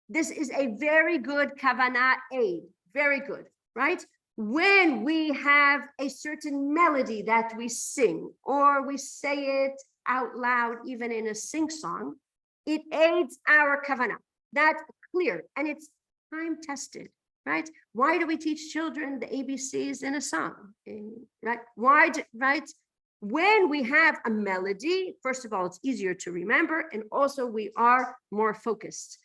This is a very good kavanah aid, very good, right? When we have a certain melody that we sing, or we say it out loud, even in a sing song, it aids our kavanah. That's clear, and it's time tested, right? Why do we teach children the ABCs in a song, right? Right? When we have a melody, first of all, it's easier to remember, and also we are more focused.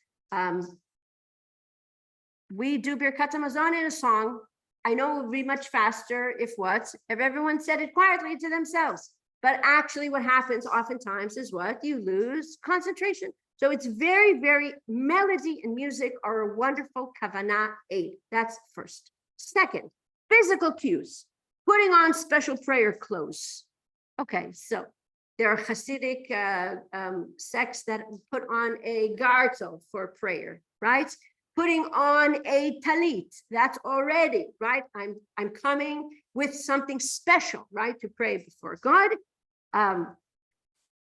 We do Birkat Hamazon in a song. I know it would be much faster if everyone said it quietly to themselves. But actually what happens oftentimes is what? You lose concentration. So it's very, very, melody and music are a wonderful kavanah aid. That's first. Second, physical cues, putting on special prayer clothes. Okay, so there are Hasidic sects that put on a gartel for prayer, right? Putting on a talit, that's already, right? I'm coming with something special, right? To pray before God.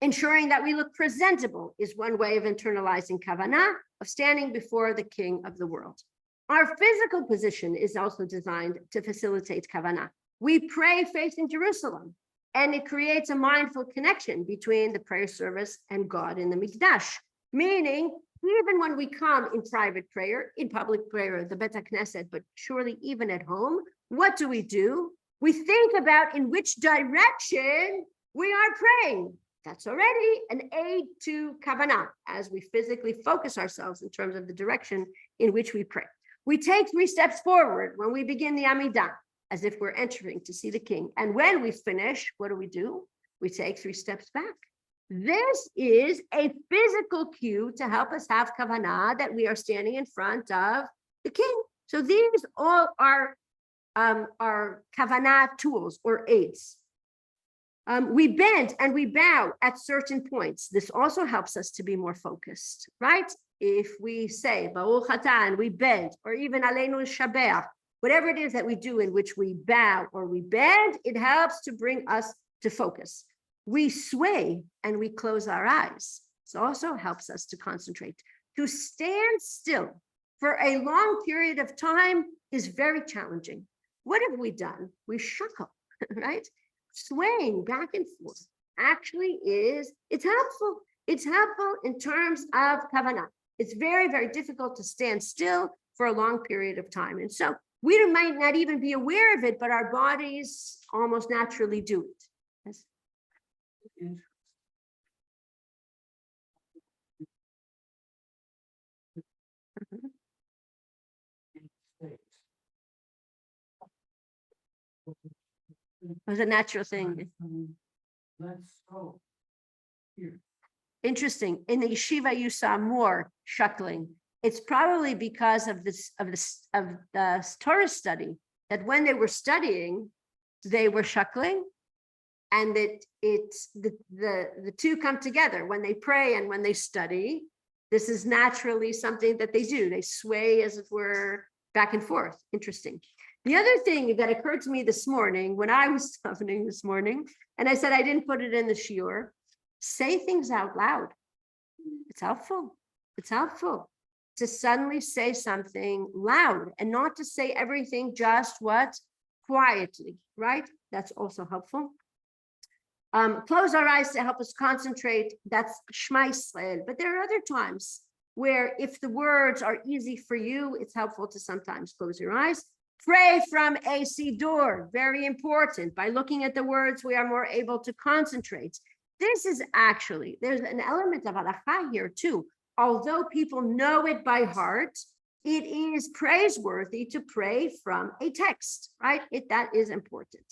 Ensuring that we look presentable is one way of internalizing kavanah, of standing before the King of the world. Our physical position is also designed to facilitate kavanah. We pray facing Jerusalem, and it creates a mindful connection between the prayer service and God in the Mikdash, meaning even when we come in private prayer, in public prayer, the Bet HaKnesset, but surely even at home, what do? We think about in which direction we are praying. That's already an aid to kavanah as we physically focus ourselves in terms of the direction in which we pray. We take 3 steps forward when we begin the Amidah, as if we're entering to see the king. And when we finish, what do? We take 3 steps back. This is a physical cue to help us have kavanah that we are standing in front of the king. So these all are kavanah tools or aids. We bend and we bow at certain points. This also helps us to be more focused, right? If we say Baruch Atah and we bend, or even Aleinu Shabeach, whatever it is that we do in which we bow or we bend, it helps to bring us to focus. We sway and we close our eyes. This also helps us to concentrate. To stand still for a long period of time is very challenging. What have we done? We shuckle, right? Swaying back and forth actually it's helpful. It's helpful in terms of kavanah. It's very, very difficult to stand still for a long period of time. And so we might not even be aware of it, but our bodies almost naturally do it. Yes. It was a natural thing. Let's go. Here. Interesting. In the yeshiva, you saw more shuckling. It's probably because of the Torah study, that when they were studying, they were shuckling, and that the two come together when they pray and when they study. This is naturally something that they do. They sway, as it were, back and forth. Interesting. The other thing that occurred to me this morning when I was davening this morning, and I said I didn't put it in the shiur, say things out loud. It's helpful. It's helpful to suddenly say something loud and not to say everything just quietly, right? That's also helpful. Close our eyes to help us concentrate. That's Shema Yisrael. But there are other times where if the words are easy for you, it's helpful to sometimes close your eyes. Pray from a siddur, very important. By looking at the words, we are more able to concentrate. This is actually, there's an element of halakha here too. Although people know it by heart, it is praiseworthy to pray from a text, right? That is important.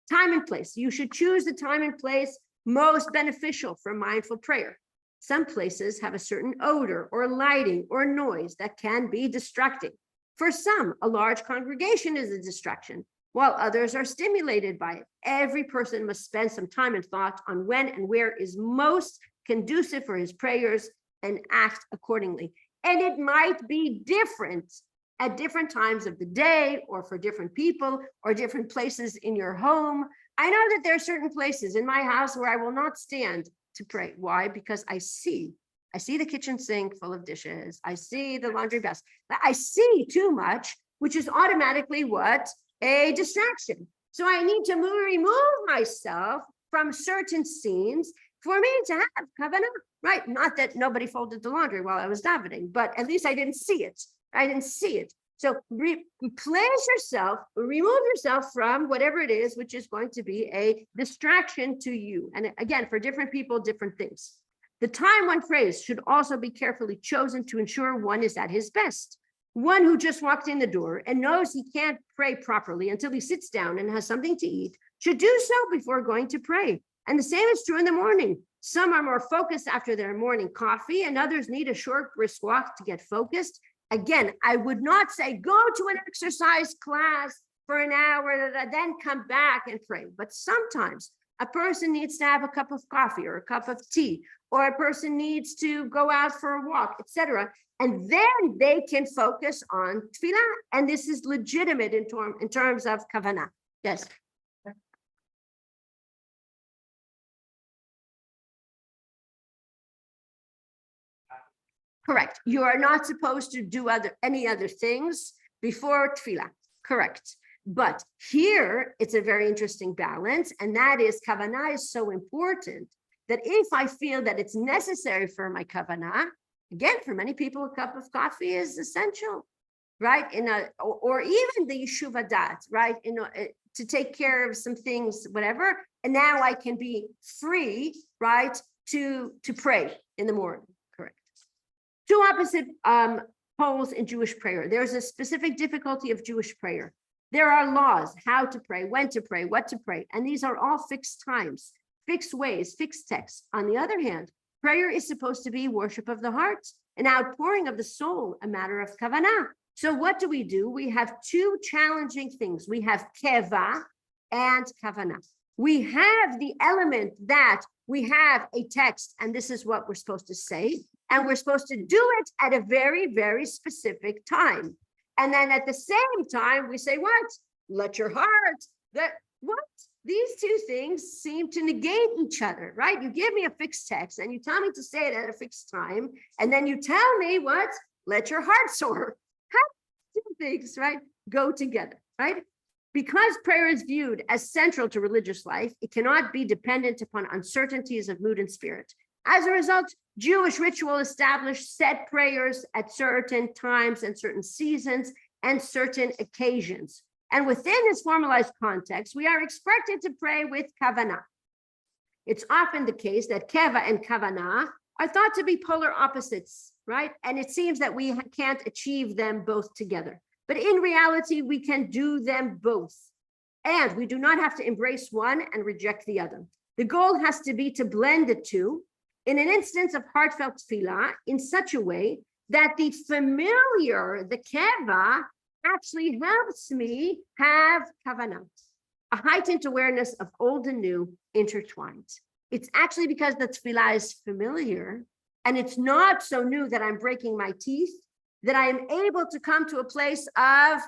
Time and place. You should choose the time and place most beneficial for mindful prayer. Some places have a certain odor or lighting or noise that can be distracting. For some, a large congregation is a distraction, while others are stimulated by it. Every person must spend some time and thought on when and where is most conducive for his prayers and act accordingly. And it might be different at different times of the day or for different people or different places in your home. I know that there are certain places in my house where I will not stand to pray. Why? Because I see the kitchen sink full of dishes. I see the laundry basket. I see too much, which is automatically what? A distraction. So I need to remove myself from certain scenes for me to have kavanah, right? Not that nobody folded the laundry while I was davening, but at least I didn't see it. I didn't see it. So replace yourself, remove yourself from whatever it is, which is going to be a distraction to you. And again, for different people, different things. The time one prays should also be carefully chosen to ensure one is at his best. One who just walked in the door and knows he can't pray properly until he sits down and has something to eat should do so before going to pray. And the same is true in the morning. Some are more focused after their morning coffee, and others need a short, brisk walk to get focused. Again, I would not say go to an exercise class for an hour, then come back and pray. But sometimes a person needs to have a cup of coffee or a cup of tea, or a person needs to go out for a walk, etc. And then they can focus on tefillah. And this is legitimate in terms of kavanah. Yes. Correct. You are not supposed to do any other things before tefillah. Correct. But here it's a very interesting balance, and that is kavanah is so important that if I feel that it's necessary for my kavanah, again, for many people, a cup of coffee is essential, right? Or even the yeshuv dat, right? To take care of some things, whatever. And now I can be free, right, to pray in the morning. Correct. Two opposite poles in Jewish prayer. There's a specific difficulty of Jewish prayer. There are laws, how to pray, when to pray, what to pray, and these are all fixed times, fixed ways, fixed texts. On the other hand, prayer is supposed to be worship of the heart, an outpouring of the soul, a matter of kavanah. So what do? We have two challenging things. We have keva and kavanah. We have the element that we have a text, and this is what we're supposed to say, and we're supposed to do it at a very, very specific time. And then at the same time, we say, what? Let your heart, what? These two things seem to negate each other, right? You give me a fixed text and you tell me to say it at a fixed time. And then you tell me what? Let your heart soar. How do two things, right, go together, right? Because prayer is viewed as central to religious life, it cannot be dependent upon uncertainties of mood and spirit. As a result, Jewish ritual established set prayers at certain times and certain seasons and certain occasions. And within this formalized context, we are expected to pray with kavanah. It's often the case that keva and kavanah are thought to be polar opposites, right? And it seems that we can't achieve them both together. But in reality, we can do them both. And we do not have to embrace one and reject the other. The goal has to be to blend the two in an instance of heartfelt tefillah in such a way that the familiar, the keva, actually helps me have kavanah, a heightened awareness of old and new intertwined. It's actually because the tefillah is familiar and it's not so new that I'm breaking my teeth, that I am able to come to a place of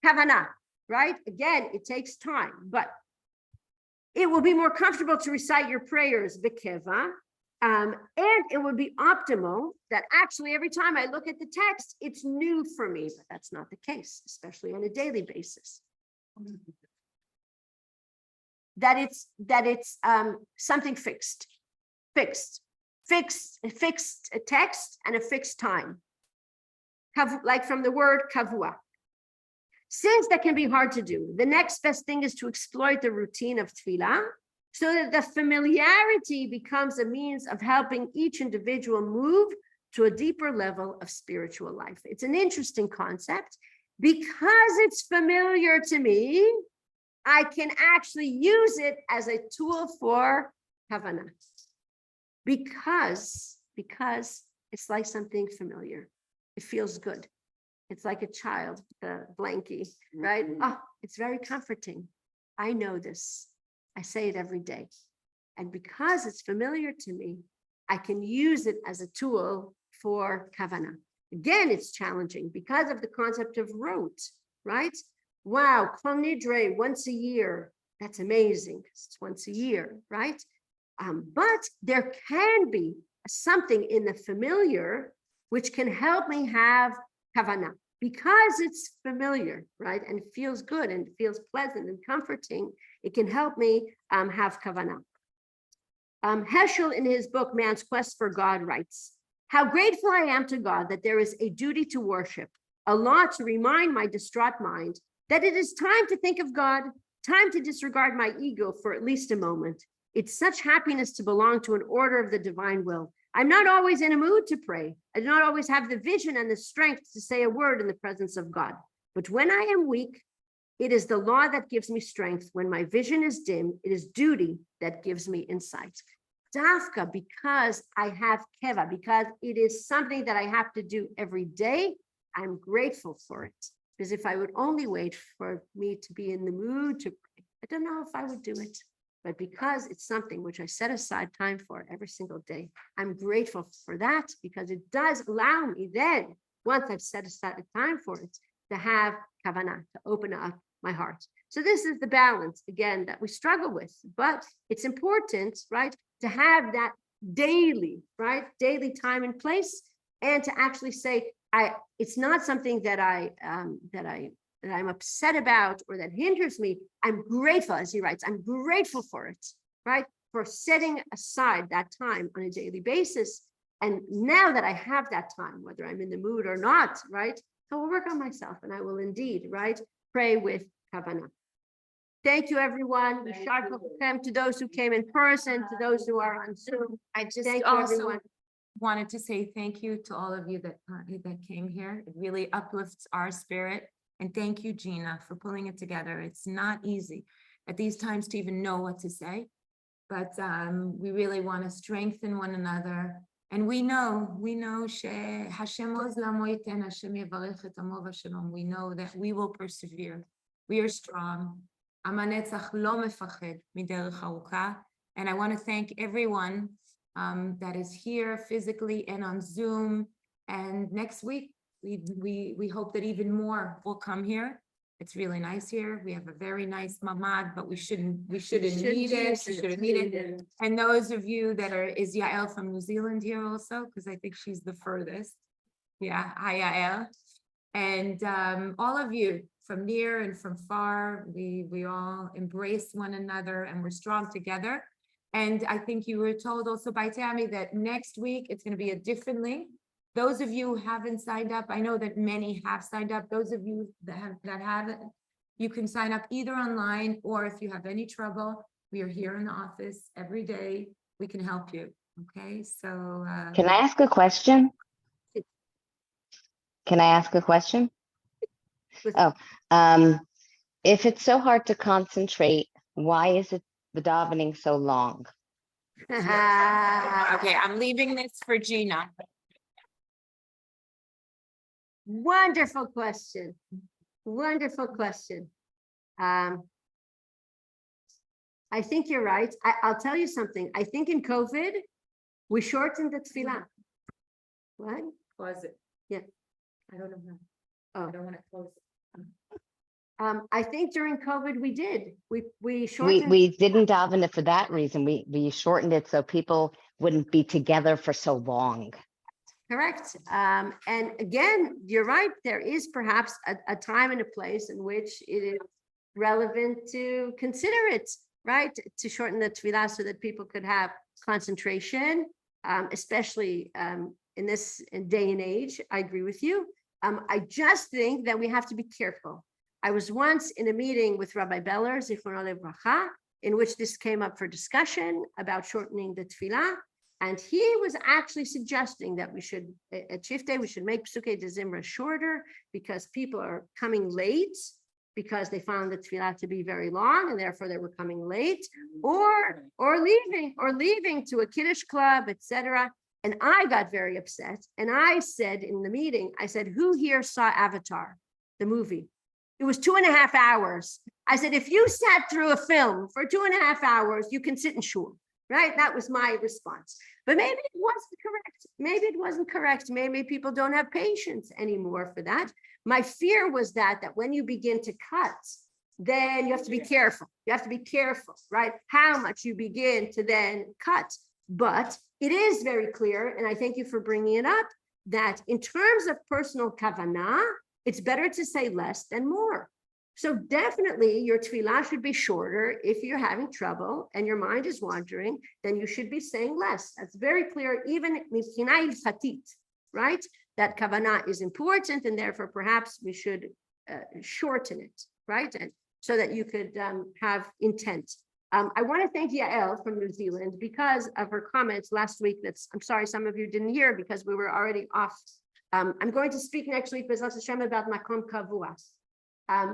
kavanah, right? Again, it takes time, but it will be more comfortable to recite your prayers b'keva, and it would be optimal that actually every time I look at the text, it's new for me, but that's not the case, especially on a daily basis. That it's something fixed a text and a fixed time, like from the word kavua. Since that can be hard to do, the next best thing is to exploit the routine of tefillah so that the familiarity becomes a means of helping each individual move to a deeper level of spiritual life. It's an interesting concept. Because it's familiar to me, I can actually use it as a tool for kavanah. Because it's like something familiar. It feels good. It's like a child, the blankie, right? Oh, it's very comforting. I know this. I say it every day. And because it's familiar to me, I can use it as a tool for kavanah. Again, it's challenging because of the concept of rote, right? Wow, Kol Nidre once a year. That's amazing. It's once a year, right? But there can be something in the familiar which can help me have kavanah because it's familiar, right? And it feels good and it feels pleasant and comforting. It can help me have kavanah. Heschel, in his book, Man's Quest for God, writes, "How grateful I am to God that there is a duty to worship, a law to remind my distraught mind that it is time to think of God, time to disregard my ego for at least a moment. It's such happiness to belong to an order of the divine will. I'm not always in a mood to pray. I do not always have the vision and the strength to say a word in the presence of God. But when I am weak, it is the law that gives me strength. When my vision is dim, it is duty that gives me insight." Dafka, because I have keva, because it is something that I have to do every day, I'm grateful for it. Because if I would only wait for me to be in the mood to pray, I don't know if I would do it. But because it's something which I set aside time for every single day, I'm grateful for that because it does allow me then, once I've set aside time for it, to have kavanah, to open up my heart. So this is the balance, again, that we struggle with, but it's important, right, to have that daily, right, daily time and place, and to actually say, it's not something that I'm upset about or that hinders me. I'm grateful, as he writes, I'm grateful for it, right? For setting aside that time on a daily basis. And now that I have that time, whether I'm in the mood or not, right? I will work on myself and I will indeed, right? Pray with kavanah. Thank you, everyone. To those who came in person, to those who are on Zoom. I just Thank you, also everyone. wanted to say thank you to all of you that came here. It really uplifts our spirit. And thank you, Gina, for pulling it together. It's not easy at these times to even know what to say, but we really want to strengthen one another. And we know Hashem we know that we will persevere. We are strong. And I want to thank everyone that is here physically and on Zoom. And next week, we hope that even more will come here. It's really nice here. We have a very nice mamad, but we shouldn't need it. We shouldn't need it. And those of you that is Yael from New Zealand here also, because I think she's the furthest. Yeah, hi Yael. And all of you from near and from far, we all embrace one another and we're strong together. And I think you were told also by Tammy that next week it's going to be a different link. Those of you who haven't signed up, I know that many have signed up. Those of you that haven't, you can sign up either online or if you have any trouble, we are here in the office every day. We can help you. Okay, so. Can I ask a question? Can I ask a question? Oh, if it's so hard to concentrate, why is it the davening so long? Okay, I'm leaving this for Gina. Wonderful question. Wonderful question. I think you're right. I'll tell you something. I think in COVID, we shortened the tefillah. What? Close it. Yeah. I don't know. Oh. I don't want to close it. I think during COVID, we did. We shortened. We didn't daven it for that reason. We shortened it so people wouldn't be together for so long. Correct. And again, you're right. There is perhaps a time and a place in which it is relevant to consider it, right? To shorten the tefillah so that people could have concentration, especially in this day and age. I agree with you. I just think that we have to be careful. I was once in a meeting with Rabbi Beller, Zichrono Livracha, in which this came up for discussion about shortening the tefillah. And he was actually suggesting that we should, at Shifteh, we should make Psukei de Zimra shorter because people are coming late because they found the tefillah to be very long and therefore they were coming late or leaving to a Kiddush club, etc. And I got very upset. And I said in the meeting, I said, who here saw Avatar, the movie? It was 2.5 hours. I said, if you sat through a film for 2.5 hours, you can sit in shul, right? That was my response. But maybe it wasn't correct. Maybe it wasn't correct. Maybe people don't have patience anymore for that. My fear was that when you begin to cut, then you have to be careful. You have to be careful, right? How much you begin to then cut. But it is very clear, and I thank you for bringing it up, that in terms of personal kavanah, it's better to say less than more. So definitely your tefillah should be shorter. If you're having trouble and your mind is wandering, then you should be saying less. That's very clear, even mivchina ilchatit, right? That kavanah is important and therefore perhaps we should shorten it, right? And so that you could have intent. I want to thank Yael from New Zealand because of her comments last week. I'm sorry, some of you didn't hear because we were already off. I'm going to speak next week, B'ezras Hashem, about makom kavua,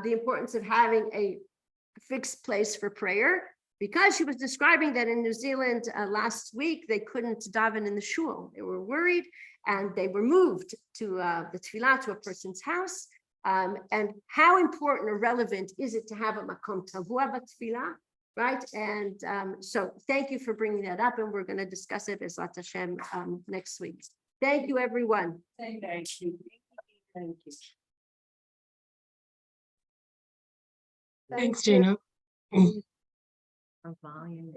the importance of having a fixed place for prayer, because she was describing that in New Zealand last week, they couldn't daven in the shul. They were worried and they were moved to the tefillah to a person's house. And how important or relevant is it to have a makom kavua b'tefillah? Right. And so thank you for bringing that up. And we're going to discuss it B'ezras Hashem next week. Thank you, everyone. Thank you. Thank you. Thanks, Gina. Volume.